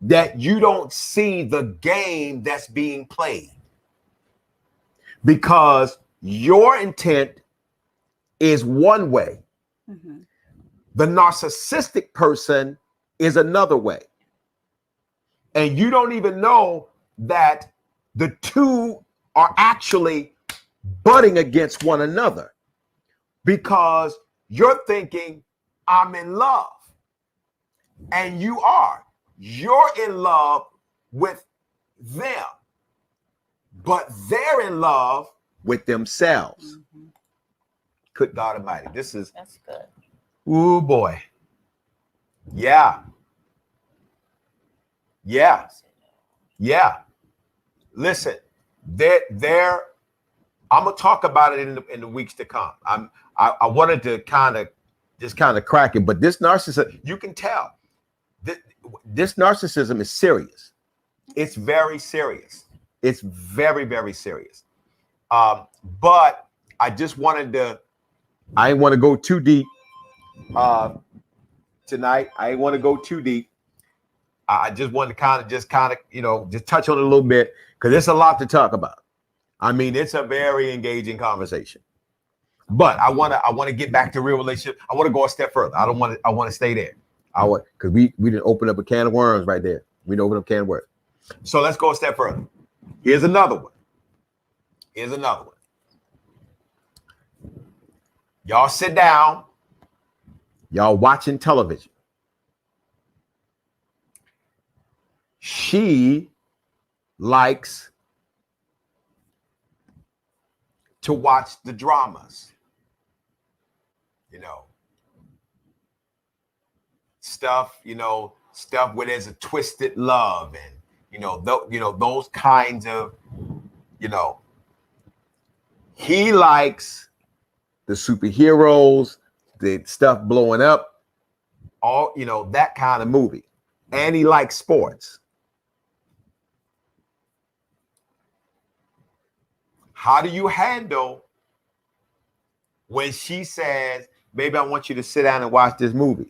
that you don't see the game that's being played. Because your intent is one way. The narcissistic person is another way. And you don't even know that the two are actually butting against one another because you're thinking, I'm in love. And you are. You're in love with them. But they're in love with themselves. Good God Almighty. That's good. Ooh, boy. Yeah. Yeah. Yeah. Listen, I'm gonna talk about it in the weeks to come. I wanted to kind of crack it, but this narcissism, you can tell this narcissism is serious. It's very serious. It's very, very serious. But I just wanted to. I didn't want to go too deep tonight. I didn't want to go too deep. I just wanted to just touch on it a little bit because there's a lot to talk about. I mean, it's a very engaging conversation. But I want to get back to real relationship. I want to go a step further. I want to stay there. Because we didn't open up a can of worms right there. We didn't open up a can of worms. So let's go a step further. Here's another one. Y'all sit down. Y'all watching television. She likes to watch the dramas. You know, stuff, stuff where there's a twisted love and, those kinds of, he likes the superheroes, the stuff blowing up, all, that kind of movie. And he likes sports. How do you handle when she says, baby, I want you to sit down and watch this movie?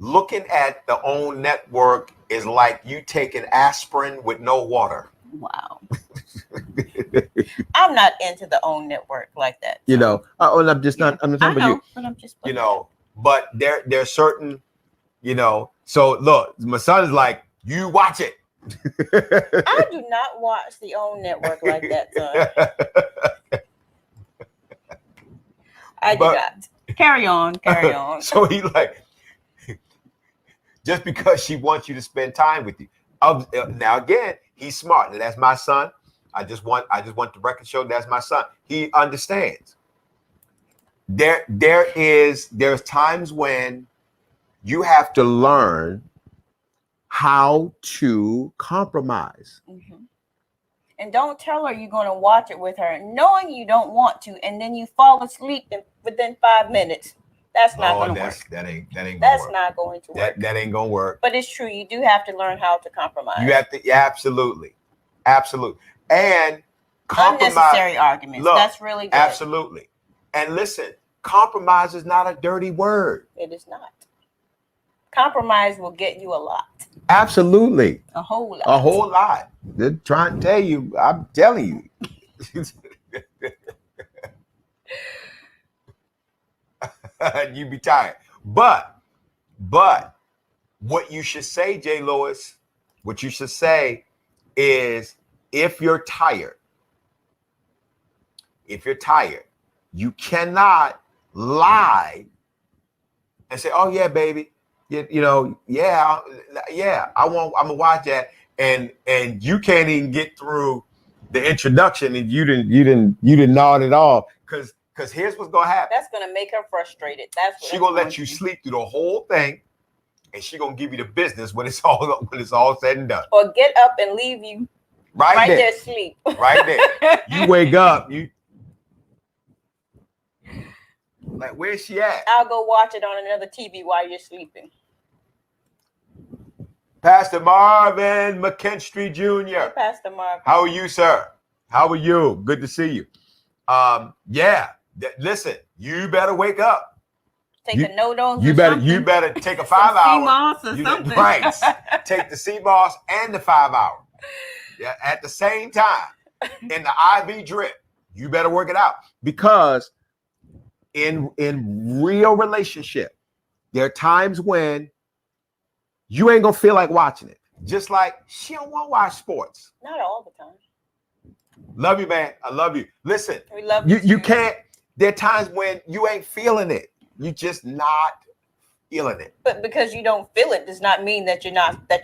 Looking at the OWN network is like you taking aspirin with no water. Wow. I'm not into the OWN network like that. So. I'm just not. I'm not talking about you. But I'm just. But there's certain, So look, my son is like, you watch it. I do not watch the OWN network like that, son. I do not. Carry on. So he like, just because she wants you to spend time with you. Now again, he's smart. And that's my son. I just want the record show. That's my son. He understands. There's times when you have to learn how to compromise. Mm-hmm. And don't tell her you're going to watch it with her, knowing you don't want to, and then you fall asleep within 5 minutes. That's not going to work. That ain't going to work. That's not going to work. That ain't going to work. But it's true. You do have to learn how to compromise. You have to, absolutely. And compromise. Unnecessary arguments. Look, that's really good. Absolutely. And listen, compromise is not a dirty word. It is not. Compromise will get you a lot. Absolutely. A whole lot. A whole lot. They're trying to tell you. I'm telling you. You be tired. But what you should say, J. Lewis, what you should say is, if you're tired, you cannot lie and say, oh yeah, baby. I'm gonna watch that, and you can't even get through the introduction, and you didn't nod at all, because here's what's gonna happen. That's gonna make her frustrated. She's gonna let you sleep through the whole thing, and she's gonna give you the business when it's all said and done. Or get up and leave you right there sleep. Right there. You wake up, you like, where's she at? I'll go watch it on another TV while you're sleeping. Pastor Marvin McKinstry Jr. Hey, Pastor Marvin. How are you, sir? How are you? Good to see you. Listen, you better wake up. Take a no-dose. You better take a 5 hour. CMOS or something. Right. Take the CMOS and the 5 hour. Yeah, at the same time. In the IV drip. You better work it out. Because in real relationship, there are times when you ain't gonna feel like watching it. Just like she don't want to watch sports. Not all the time. Love you, man. I love you. Listen, we love you. You can't. There are times when you ain't feeling it. You just not feeling it. But because you don't feel it does not mean that you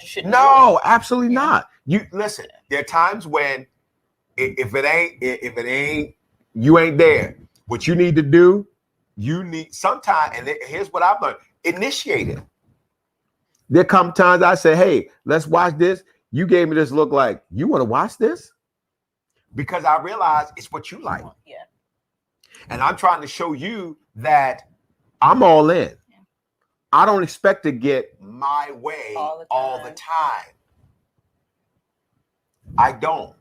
shouldn't. No, absolutely not. You listen. There are times when if it ain't, you ain't there. What you need to do, sometimes, and here's what I've learned: initiate it. There come times I say, hey, let's watch this. You gave me this look like, you want to watch this? Because I realize it's what you like. Yeah. And I'm trying to show you that I'm all in. Yeah. I don't expect to get my way all the time. I don't.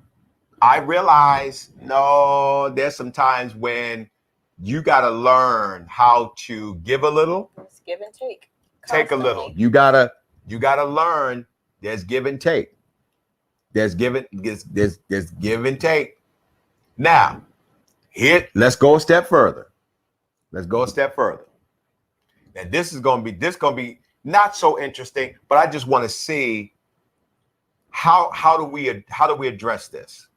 I realize, no, there's some times when you got to learn how to give a little. It's give and take. Take a little. You gotta learn. There's give and take. There's give and take. Now, let's go a step further. Now, this is gonna be not so interesting, but I just want to see how do we address this?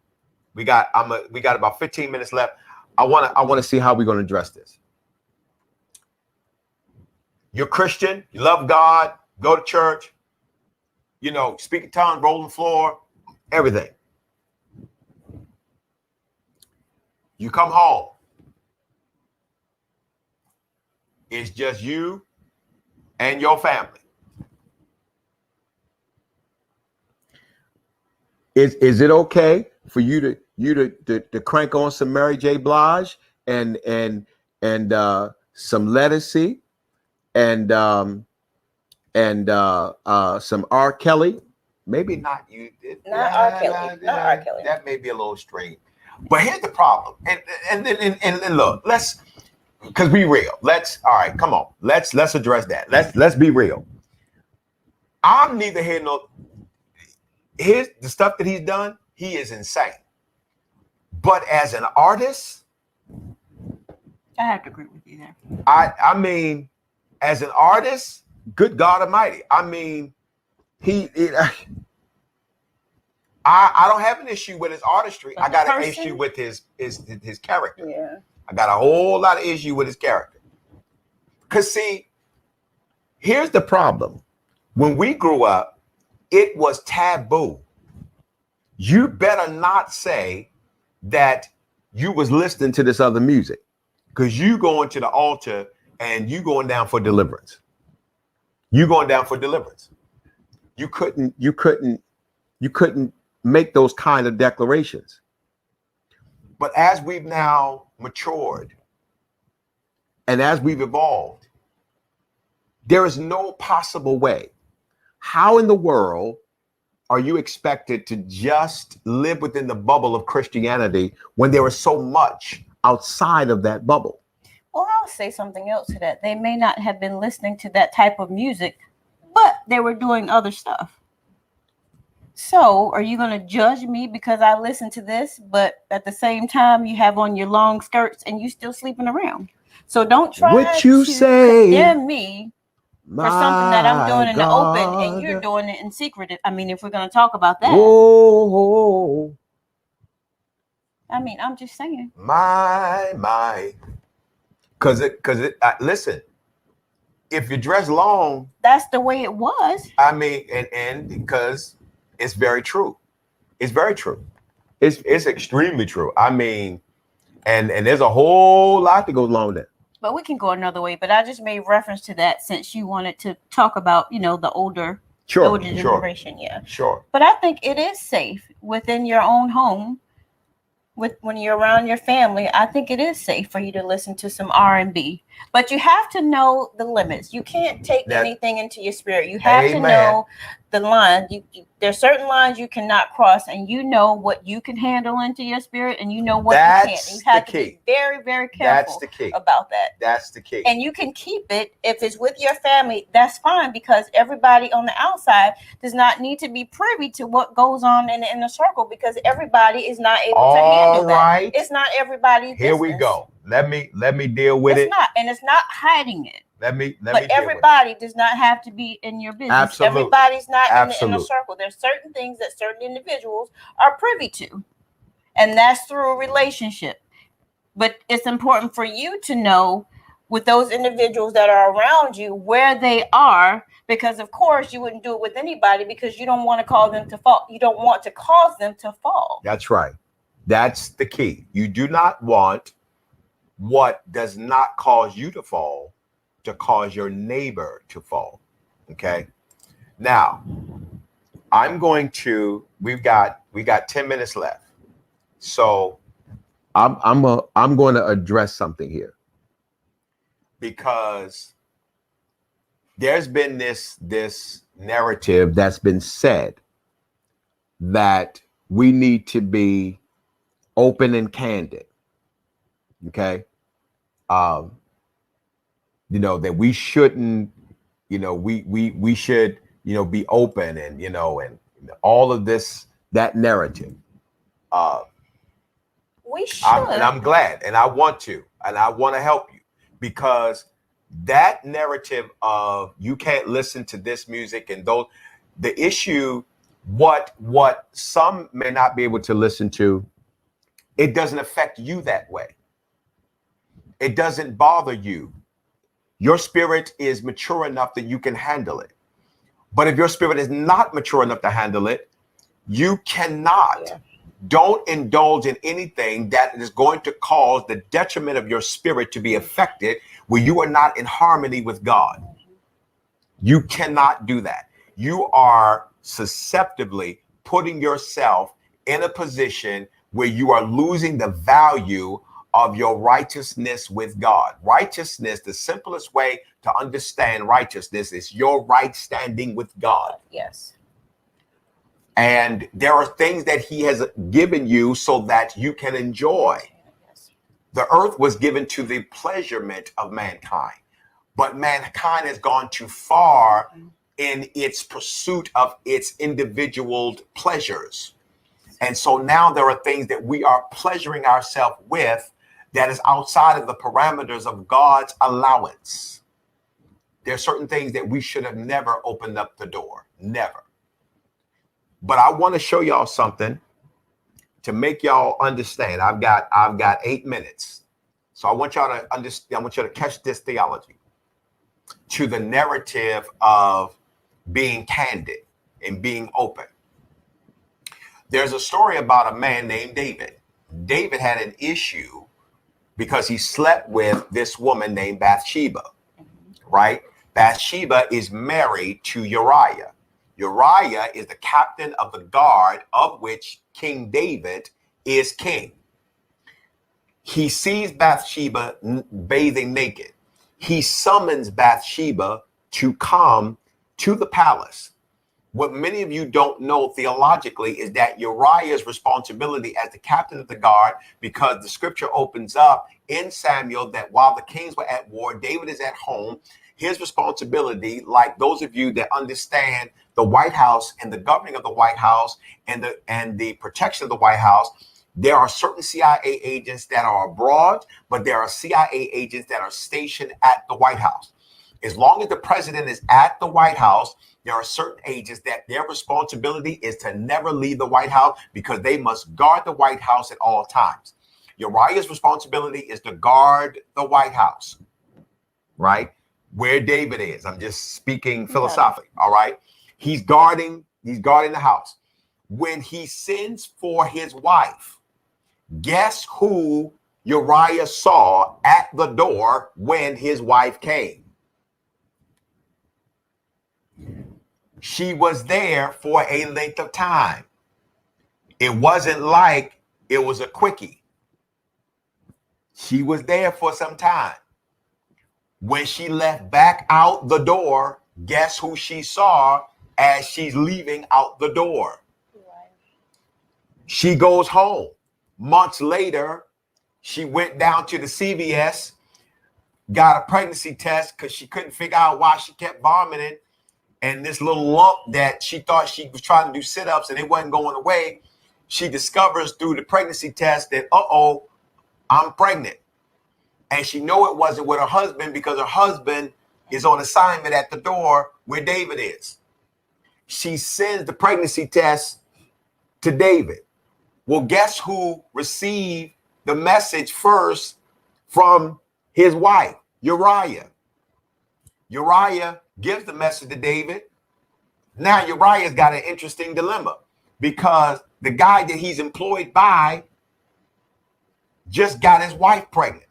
We got about 15 minutes left. I want to see how we're going to address this. You're Christian, you love God, go to church, speak in tongues, roll on the floor, everything. You come home. It's just you and your family. Is it okay for you to crank on some Mary J. Blige and some Lettucey and some R. Kelly? Maybe not you. Not R. Kelly. Not R. Kelly. That may be a little strange. But here's the problem. And look, because be real. All right, come on. Let's address that. Let's be real. I'm neither here nor. Here's the stuff that he's done. He is insane. But as an artist, I have to agree with you there. I mean, as an artist, good God Almighty. I mean, I don't have an issue with his artistry. I got an issue with his character. Yeah. I got a whole lot of issue with his character. Because see, here's the problem. When we grew up, it was taboo. You better not say that you was listening to this other music, because you going to the altar and you going down for deliverance. You going down for deliverance. You couldn't make those kind of declarations. But as we've now matured and as we've evolved, there is no possible way. How in the world are you expected to just live within the bubble of Christianity when there is so much outside of that bubble? Well, I'll say something else to that. They may not have been listening to that type of music, but they were doing other stuff. So are you going to judge me because I listen to this, but at the same time you have on your long skirts and you still sleeping around? So don't try to condemn me for something that I'm doing in the open and you're doing it in secret. I mean, if we're going to talk about that. Whoa. I mean, I'm just saying. My. Because listen, if you dress long. That's the way it was. I mean, and because it's very true. It's very true. It's extremely true. I mean, and there's a whole lot that goes along with that. But we can go another way. But I just made reference to that since you wanted to talk about, the older generation. Yeah. Sure. But I think it is safe within your own home. When you're around your family, I think it is safe for you to listen to some R&B. But you have to know the limits. You can't take anything into your spirit. You have to know the line. There's certain lines you cannot cross, and you know what you can handle into your spirit, and you know what you can't. You have to be very, very careful about that. That's the key. And you can keep it if it's with your family. That's fine, because everybody on the outside does not need to be privy to what goes on in the inner circle, because everybody is not able to handle that. It's not everybody's Here we go. Let me deal with it. It's not, and it's not hiding it. But everybody does not have to be in your business. Absolutely. Everybody's not in the inner circle. There's certain things that certain individuals are privy to, and that's through a relationship. But it's important for you to know with those individuals that are around you where they are, because of course you wouldn't do it with anybody because you don't want to cause them to fall. You don't want to cause them to fall. That's right. That's the key. You do not want what does not cause you to fall to cause your neighbor to fall. Okay. Now, we got 10 minutes left. So I'm going to address something here, because there's been this narrative that's been said that we need to be open and candid. Okay. That we shouldn't, we should, be open and all of this, that narrative. We should. I'm glad, and I want to help you, because that narrative of you can't listen to this music and the issue, what some may not be able to listen to it doesn't affect you that way. It doesn't bother you. Your spirit is mature enough that you can handle it. But if your spirit is not mature enough to handle it, you cannot. Yeah. Don't indulge in anything that is going to cause the detriment of your spirit to be affected where you are not in harmony with God. You cannot do that. You are susceptibly putting yourself in a position where you are losing the value of your righteousness with God. Righteousness, the simplest way to understand righteousness is your right standing with God. Yes. And there are things that he has given you so that you can enjoy. Yes. The earth was given to the pleasurement of mankind, but mankind has gone too far in its pursuit of its individual pleasures. And so now there are things that we are pleasuring ourselves with that is outside of the parameters of God's allowance. There are certain things that we should have never opened up the door, never. But I want to show y'all something to make y'all understand. I've got 8 minutes. So I want y'all to understand, I want you to catch this theology to the narrative of being candid and being open. There's a story about a man named David. David had an issue because he slept with this woman named Bathsheba, right? Bathsheba is married to Uriah. Uriah is the captain of the guard of which King David is king. He sees Bathsheba bathing naked. He summons Bathsheba to come to the palace. What many of you don't know theologically is that Uriah's responsibility as the captain of the guard, because the scripture opens up in Samuel that while the kings were at war, David is at home. His responsibility, like those of you that understand the White House and the governing of the White House and the protection of the White House, there are certain CIA agents that are abroad, but there are CIA agents that are stationed at the White House. As long as the president is at the White House, there are certain agents that their responsibility is to never leave the White House because they must guard the White House at all times. Uriah's responsibility is to guard the White House, right? Where David is. I'm just speaking philosophically, all right? He's guarding the house. When he sends for his wife, guess who Uriah saw at the door when his wife came? She was there for a length of time. It wasn't like it was a quickie. She was there for some time. When she left back out the door, guess who she saw as she's leaving out the door? She goes home. Months later, she went down to the CVS, got a pregnancy test because she couldn't figure out why she kept vomiting. And this little lump that she thought she was trying to do sit-ups and it wasn't going away, she discovers through the pregnancy test that, I'm pregnant. And she know it wasn't with her husband because her husband is on assignment at the door where David is. She sends the pregnancy test to David. Well, guess who received the message first from his wife, Uriah? Uriah gives the message to David. Now Uriah's got an interesting dilemma because the guy that he's employed by just got his wife pregnant.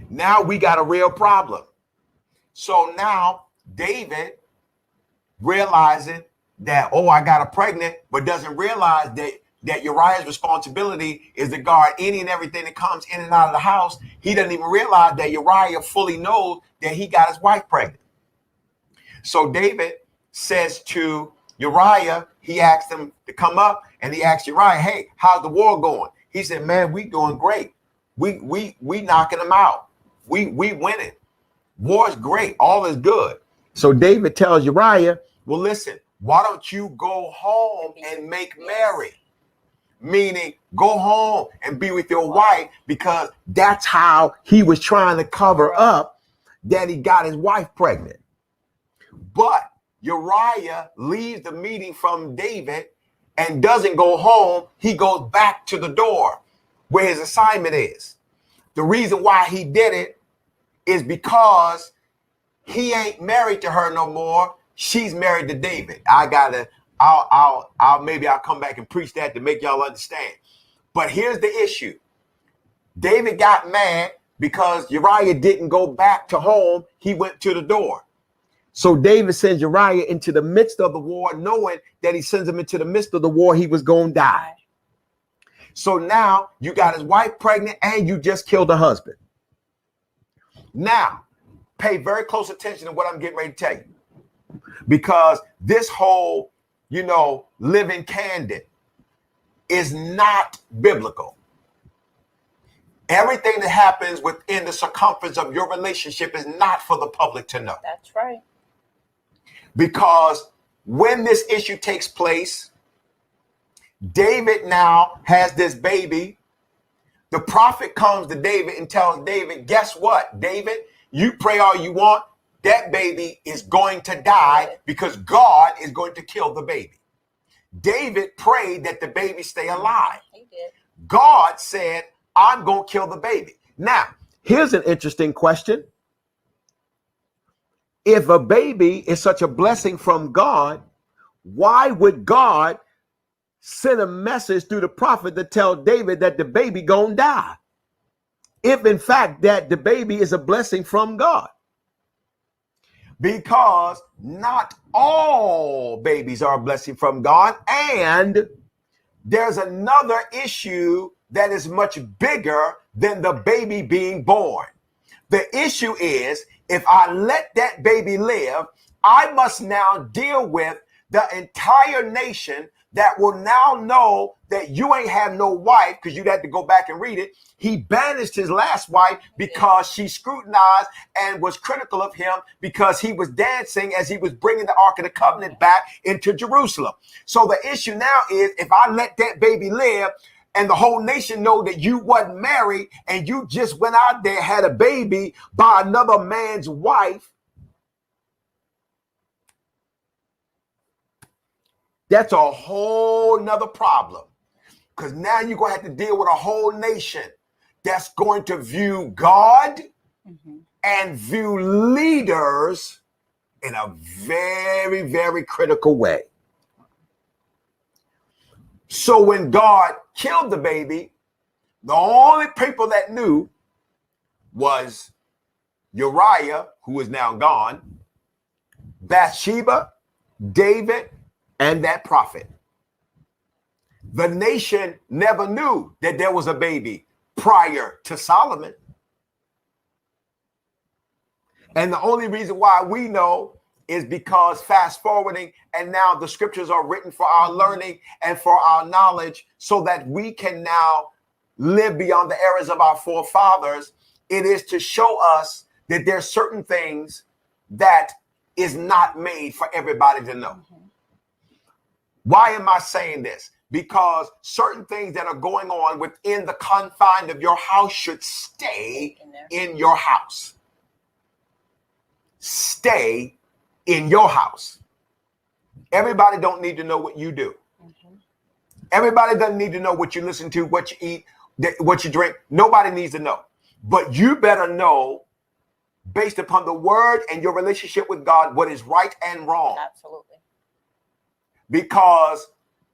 Now we got a real problem. So now David realizing that, I got her pregnant, but doesn't realize that Uriah's responsibility is to guard any and everything that comes in and out of the house. He doesn't even realize that Uriah fully knows that he got his wife pregnant. So David says to Uriah, he asked him to come up and he asked Uriah, hey, how's the war going? He said, man, we doing great. We knocking them out. We winning. War's great. All is good. So David tells Uriah, well, listen, why don't you go home and make merry? Meaning go home and be with your wife, because that's how he was trying to cover up that he got his wife pregnant. But Uriah leaves the meeting from David and doesn't go home, he goes back to the door where his assignment is. The reason why he did it is because he ain't married to her no more. She's married to David. Maybe I'll come back and preach that to make y'all understand. But here's the issue. David got mad because Uriah didn't go back to home. He went to the door. So David sends Uriah into the midst of the war, knowing that he sends him into the midst of the war, he was going to die. So now you got his wife pregnant and you just killed her husband. Now, pay very close attention to what I'm getting ready to tell you. Because this whole, living candid is not biblical. Everything that happens within the circumference of your relationship is not for the public to know. That's right. Because when this issue takes place, David now has this baby. The prophet comes to David and tells David, guess what, David? You pray all you want. That baby is going to die because God is going to kill the baby. David prayed that the baby stay alive. He did. God said, I'm going to kill the baby. Now, here's an interesting question. If a baby is such a blessing from God, why would God send a message through the prophet to tell David that the baby gonna die? If in fact that the baby is a blessing from God. Because not all babies are a blessing from God. And there's another issue that is much bigger than the baby being born. The issue is, if I let that baby live, I must now deal with the entire nation that will now know that you ain't have no wife, because you'd have to go back and read it. He banished his last wife because she scrutinized and was critical of him because he was dancing as he was bringing the Ark of the Covenant back into Jerusalem. So the issue now is, if I let that baby live and the whole nation know that you wasn't married and you just went out there, had a baby by another man's wife, that's a whole nother problem. Because now you're going to have to deal with a whole nation that's going to view God and view leaders in a very, very critical way. So when God killed the baby, the only people that knew was Uriah, who is now gone, Bathsheba, David, and that prophet. The nation never knew that there was a baby prior to Solomon. And the only reason why we know is because fast forwarding, and now the scriptures are written for our learning and for our knowledge, so that we can now live beyond the errors of our forefathers. It is to show us that there's certain things that is not made for everybody to know. Why am I saying this? Because certain things that are going on within the confine of your house should stay in your house. Stay in your house. Everybody don't need to know what you do. Everybody doesn't need to know what you listen to, what you eat, what you drink. Nobody needs to know. But you better know, based upon the word and your relationship with God, what is right and wrong. Absolutely. Because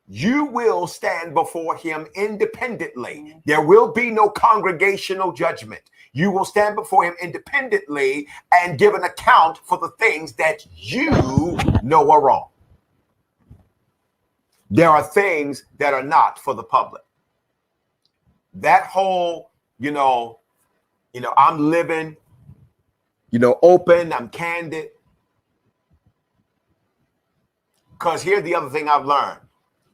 you will stand before him independently. There will be no congregational judgment. You will stand before him independently and give an account for the things that you know are wrong. There are things that are not for the public. That whole, I'm living, open, I'm candid. Because here's the other thing I've learned.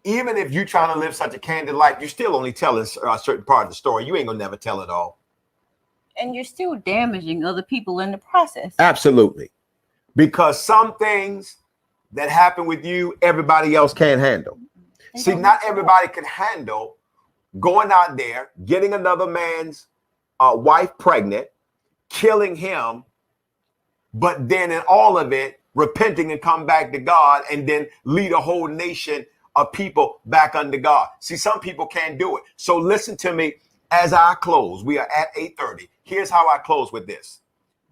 Even if you're trying to live such a candid life, you still only tell a certain part of the story. You ain't gonna never tell it all. And you're still damaging other people in the process. Absolutely. Because some things that happen with you, everybody else can't handle. See, not everybody can handle going out there, getting another man's wife pregnant, killing him, but then in all of it, repenting and come back to God, and then lead a whole nation of people back under God. See, some people can't do it. So listen to me as I close. We are at 8:30. Here's how I close with this.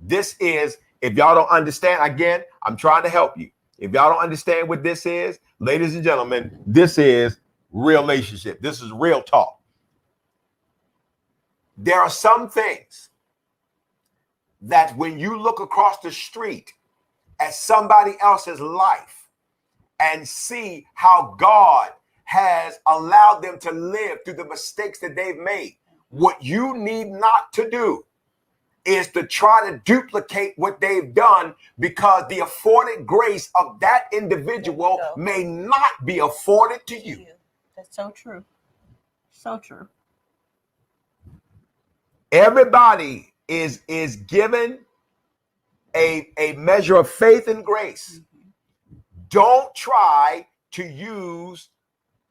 This is, if y'all don't understand, again, I'm trying to help you. If y'all don't understand what this is, ladies and gentlemen, this is real relationship. This is real talk. There are some things that when you look across the street at somebody else's life and see how God has allowed them to live through the mistakes that they've made, what you need not to do is to try to duplicate what they've done, because the afforded grace of that individual may not be afforded to you. That's so true. So true. Everybody is given a measure of faith and grace. Don't try to use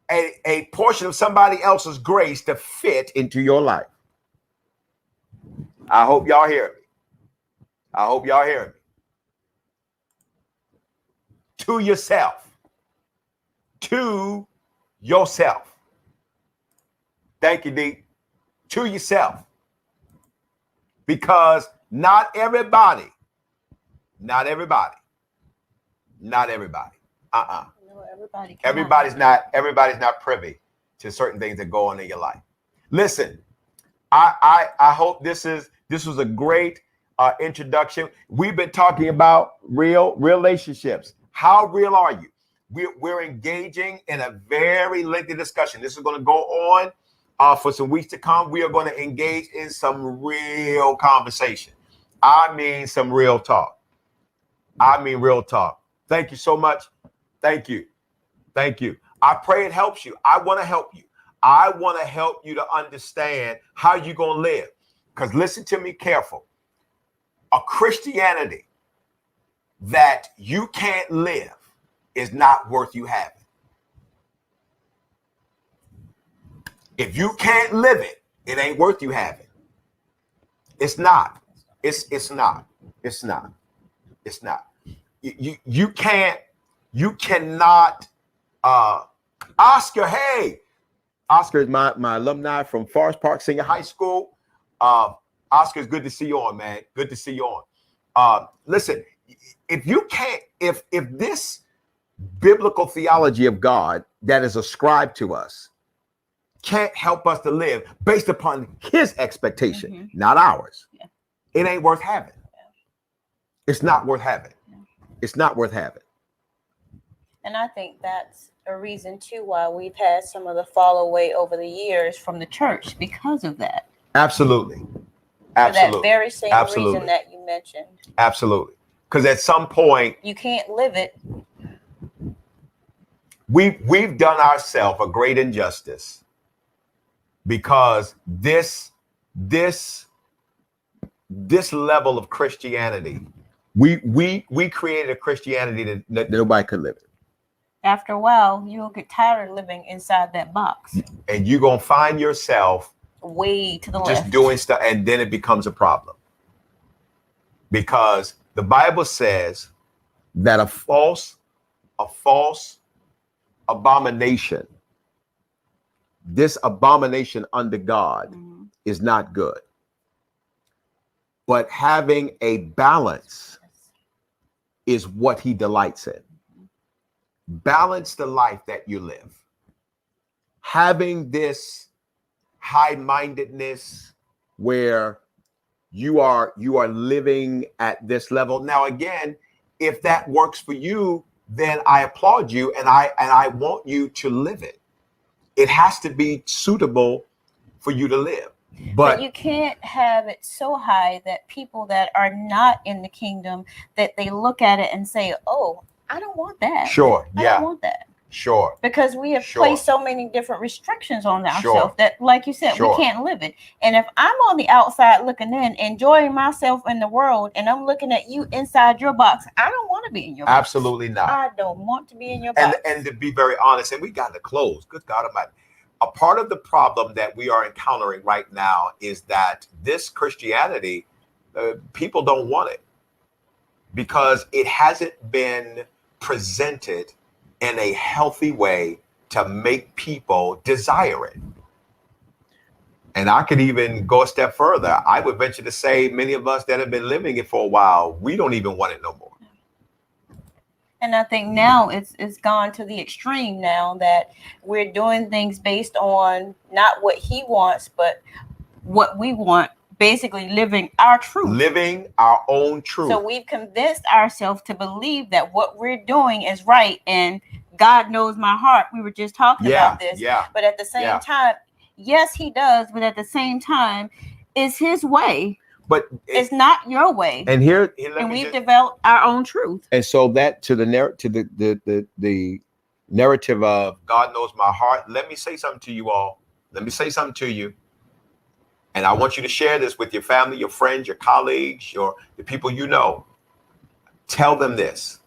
a portion of somebody else's grace to fit into your life. I hope y'all hear me. I hope y'all hear me. To yourself. To yourself. Thank you, D. To yourself. Because not everybody. No, everybody's not privy to certain things that go on in your life. Listen, I hope this was a great introduction. We've been talking about real relationships. How real are you? We're engaging in a very lengthy discussion. This is going to go on for some weeks to come. We are going to engage in some real conversation. I mean, some real talk. Real talk. Thank you so much. Thank you. I pray it helps you. I want to help you. I want to help you to understand how you're going to live. Because listen to me careful. A Christianity that you can't live is not worth you having. If you can't live it, it ain't worth you having. It's not. It's not. You cannot. Oscar, hey. Oscar is my alumni from Forest Park Senior High School. Oscar, it's good to see you on, man. Good to see you on. Listen, if you can't, if this biblical theology of God that is ascribed to us can't help us to live based upon his expectation, not ours, it ain't worth having. It's not worth having. It's not worth having. And I think that's a reason too why we've had some of the fall away over the years from the church because of that. Absolutely. For that very same reason that you mentioned. Absolutely. Because at some point you can't live it. We've done ourselves a great injustice, because this level of Christianity, we created a Christianity that nobody could live in. After a while, you'll get tired of living inside that box. And you're going to find yourself way to the left. Just doing stuff, and then it becomes a problem. Because the Bible says that a false abomination, this abomination under God is not good. But having a balance is what he delights in. Balance the life that you live. Having this high-mindedness where you are living at this level. Now, again, if that works for you, then I applaud you, and I want you to live it. It has to be suitable for you to live. But you can't have it so high that people that are not in the kingdom, that they look at it and say, oh, I don't want that. Sure. I don't want that. Sure. Because we have placed so many different restrictions on ourselves that, like you said, we can't live it. And if I'm on the outside looking in, enjoying myself in the world, and I'm looking at you inside your box, I don't want to be in your box. Absolutely not. I don't want to be in your box. And to be very honest, and we got to close. Good God Almighty. A part of the problem that we are encountering right now is that this Christianity, people don't want it because it hasn't been presented in a healthy way to make people desire it. And I could even go a step further. I would venture to say many of us that have been living it for a while, we don't even want it no more. And I think now it's gone to the extreme now that we're doing things based on not what he wants, but what we want, basically living our truth. Living our own truth. So we've convinced ourselves to believe that what we're doing is right. And God knows my heart. We were just talking about this. Yeah. But at the same time, yes, he does. But at the same time, it's his way. But it's not your way. And we've developed our own truth. And so that to the narrative of God knows my heart. Let me say something to you all. Let me say something to you. And I want you to share this with your family, your friends, your colleagues, the people you know. Tell them this.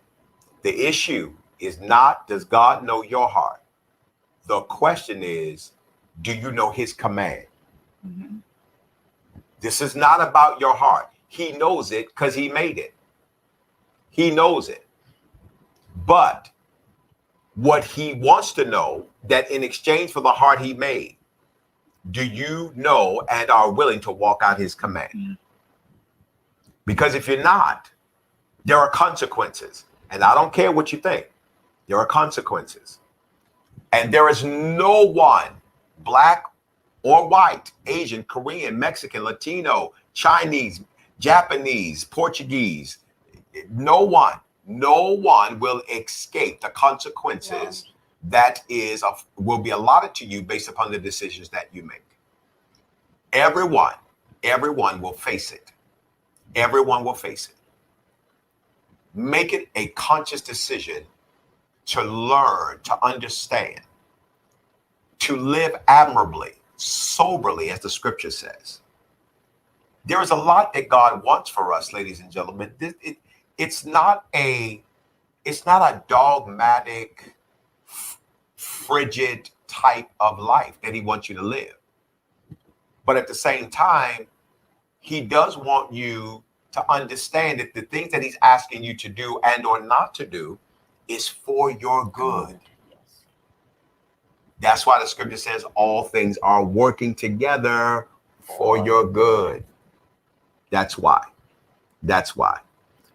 The issue is not, does God know your heart? The question is, do you know his command? Mm-hmm. This is not about your heart. He knows it because he made it. He knows it. But what he wants to know, that in exchange for the heart he made, do you know and are willing to walk out his command? Mm-hmm. Because if you're not, there are consequences. And I don't care what you think. There are consequences. And there is no one, black or white, Asian, Korean, Mexican, Latino, Chinese, Japanese, Portuguese, no one will escape the consequences that will be allotted to you based upon the decisions that you make. Everyone will face it. Everyone will face it. Make it a conscious decision to learn, to understand, to live admirably, soberly, as the scripture says. There is a lot that God wants for us, ladies and gentlemen. It's not a dogmatic, frigid type of life that he wants you to live. But at the same time, he does want you to understand that the things that he's asking you to do and or not to do is for your good. That's why the scripture says all things are working together for your good. That's why.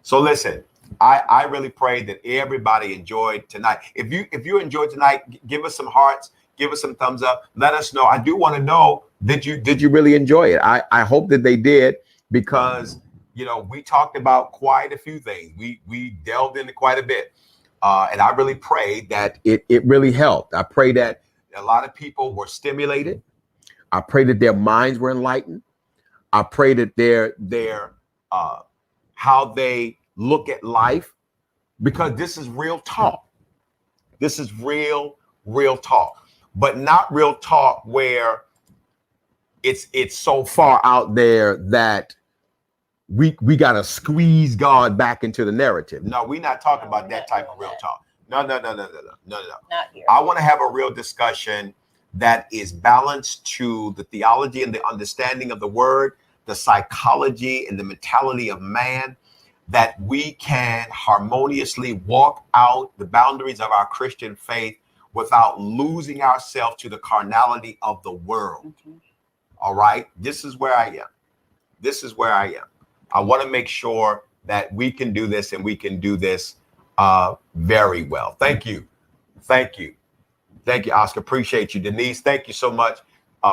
So listen, I really pray that everybody enjoyed tonight. If you enjoyed tonight, give us some hearts, give us some thumbs up. Let us know. I do want to know, did you really enjoy it? I hope that they did, because we talked about quite a few things. We delved into quite a bit. And I really pray that it really helped. I pray that a lot of people were stimulated. I pray that their minds were enlightened. I pray that their how they look at life, because this is real talk. This is real talk, but not real talk where it's so far out there that we got to squeeze God back into the narrative. No, we're not talking about that type of real talk. No. Not here. I want to have a real discussion that is balanced to the theology and the understanding of the word, the psychology and the mentality of man, that we can harmoniously walk out the boundaries of our Christian faith without losing ourselves to the carnality of the world. Mm-hmm. All right. This is where I am. I want to make sure that we can do this, and we can do this very well. Thank you, Oscar. Appreciate you. Denise, thank you so much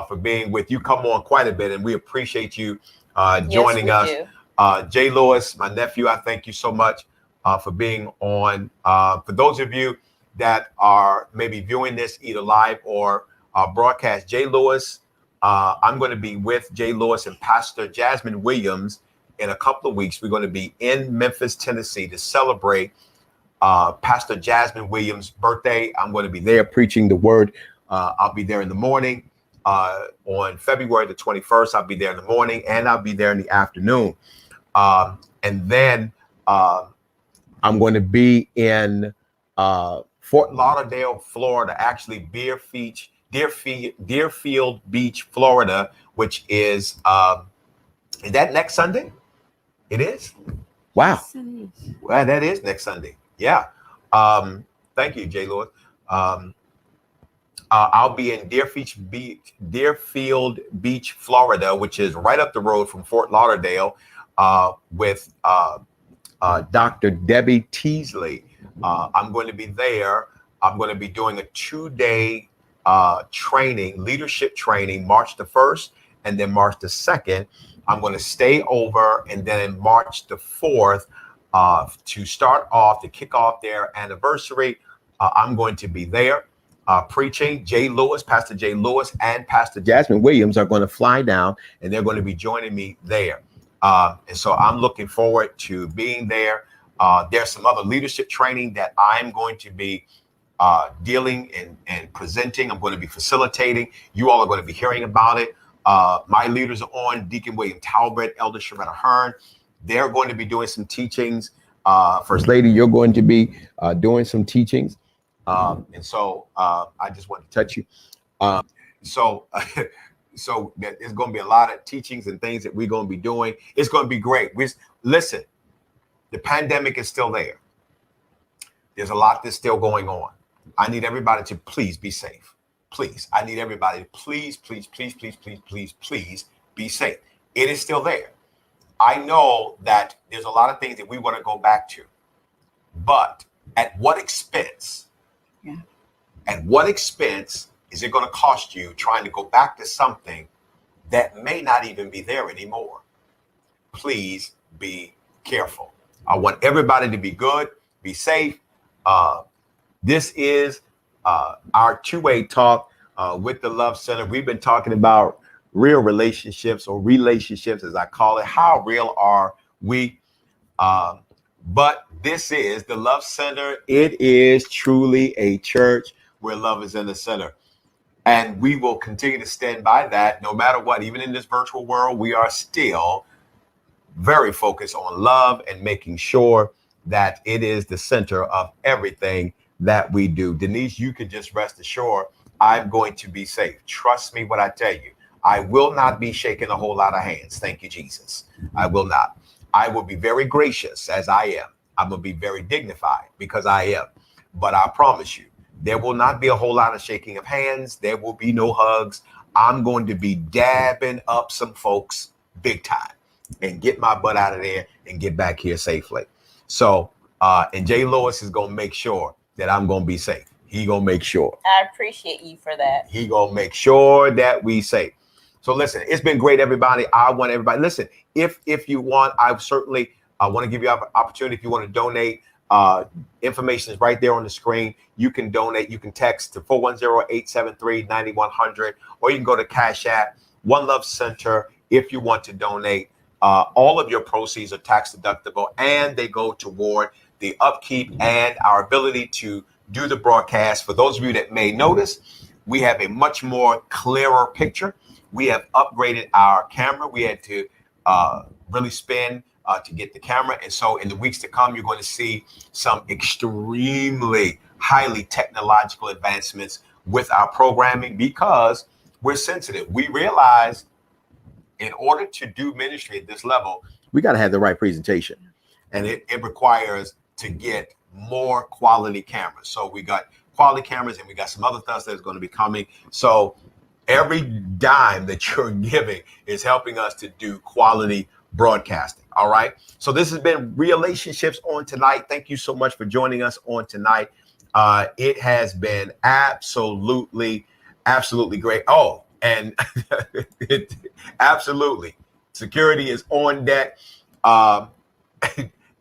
for being with you. Come on quite a bit, and we appreciate you joining us. Jay Lewis, my nephew, I thank you so much for being on. For those of you that are maybe viewing this either live or broadcast, Jay Lewis, I'm going to be with Jay Lewis and Pastor Jasmine Williams in a couple of weeks. We're going to be in Memphis, Tennessee to celebrate Pastor Jasmine Williams' birthday. I'm going to be there preaching the word. I'll be there in the morning. On February the 21st, I'll be there in the morning, and I'll be there in the afternoon. And then I'm going to be in Fort Lauderdale, Florida, actually Deerfield Beach, Florida, which is that next Sunday? It is? Wow. Well, that is next Sunday. Yeah. Thank you, Jay Lord. I'll be in Deerfield Beach, Florida, which is right up the road from Fort Lauderdale, with Dr. Debbie Teasley. I'm going to be there. I'm going to be doing a 2-day training, leadership training, March the 1st and then March the 2nd. I'm going to stay over, and then March the 4th to start off, to kick off their anniversary. I'm going to be there preaching. Pastor Jay Lewis and Pastor Jasmine Williams are going to fly down, and they're going to be joining me there. And so I'm looking forward to being there. There's some other leadership training that I'm going to be dealing and presenting. I'm going to be facilitating. You all are going to be hearing about it. My leaders are on: Deacon William Talbot, Elder Sharetta Hearn. They're going to be doing some teachings. First Lady, you're going to be doing some teachings. And so I just want to touch you. So there's going to be a lot of teachings and things that we're going to be doing. It's going to be great. Listen, the pandemic is still there. There's a lot that's still going on. I need everybody to please be safe. Please. I need everybody to please be safe. It is still there. I know that there's a lot of things that we want to go back to, but at what expense? Yeah. At what expense is it going to cost you trying to go back to something that may not even be there anymore? Please be careful. I want everybody to be good, be safe. This is our two-way talk with the Love Center. We've been talking about real relationships, or relationships as I call it. How real are we? But this is the Love Center. It is truly a church where love is in the center. And we will continue to stand by that no matter what. Even in this virtual world, we are still very focused on love and making sure that it is the center of everything that we do. Denise, you can just rest assured I'm going to be safe. Trust me when I tell you, I will not be shaking a whole lot of hands. Thank you, Jesus. I will not. I will be very gracious as I am. I'm going to be very dignified because I am. But I promise you, there will not be a whole lot of shaking of hands. There will be no hugs. I'm going to be dabbing up some folks big time and get my butt out of there and get back here safely. So, and Jay Lewis is going to make sure that I'm going to be safe. He going to make sure. I appreciate you for that. He going to make sure that we safe. So listen, it's been great, everybody. I want everybody, listen, if you want, I want to give you an opportunity. If you want to donate, information is right there on the screen. You can donate. You can text to 410-873-9100, or you can go to Cash App, One Love Center. If you want to donate, all of your proceeds are tax deductible, and they go toward the upkeep and our ability to do the broadcast. For those of you that may notice, we have a much more clearer picture. We have upgraded our camera. We had to really spend to get the camera. And so in the weeks to come, you're going to see some extremely highly technological advancements with our programming, because we're sensitive. We realize in order to do ministry at this level, we got to have the right presentation. And it requires to get more quality cameras. So we got quality cameras, and we got some other stuff that's going to be coming. So every dime that you're giving is helping us to do quality broadcasting. All right. So this has been Relationships on tonight. Thank you so much for joining us on tonight. It has been absolutely great. Oh, and absolutely. Security is on deck.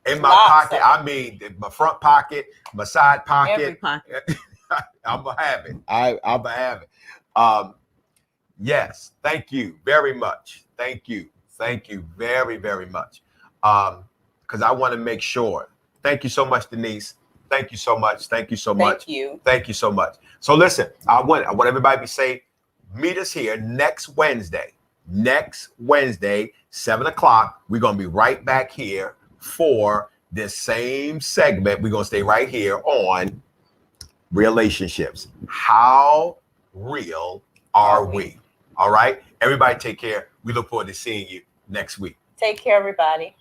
In my pocket, I mean, my front pocket, my side pocket. Every pocket. I'm going to have it. I'm going to have it. Yes. Thank you very much. Thank you. Thank you very, very much. Because I want to make sure. Thank you so much, Denise. Thank you so much. Thank you so much. Thank you. Thank you so much. So listen, I want everybody to be safe. Meet us here next Wednesday. Next Wednesday, 7:00. We're going to be right back here for this same segment. We're going to stay right here on relationships. How real are we? All right. Everybody take care. We look forward to seeing you next week. Take care, everybody.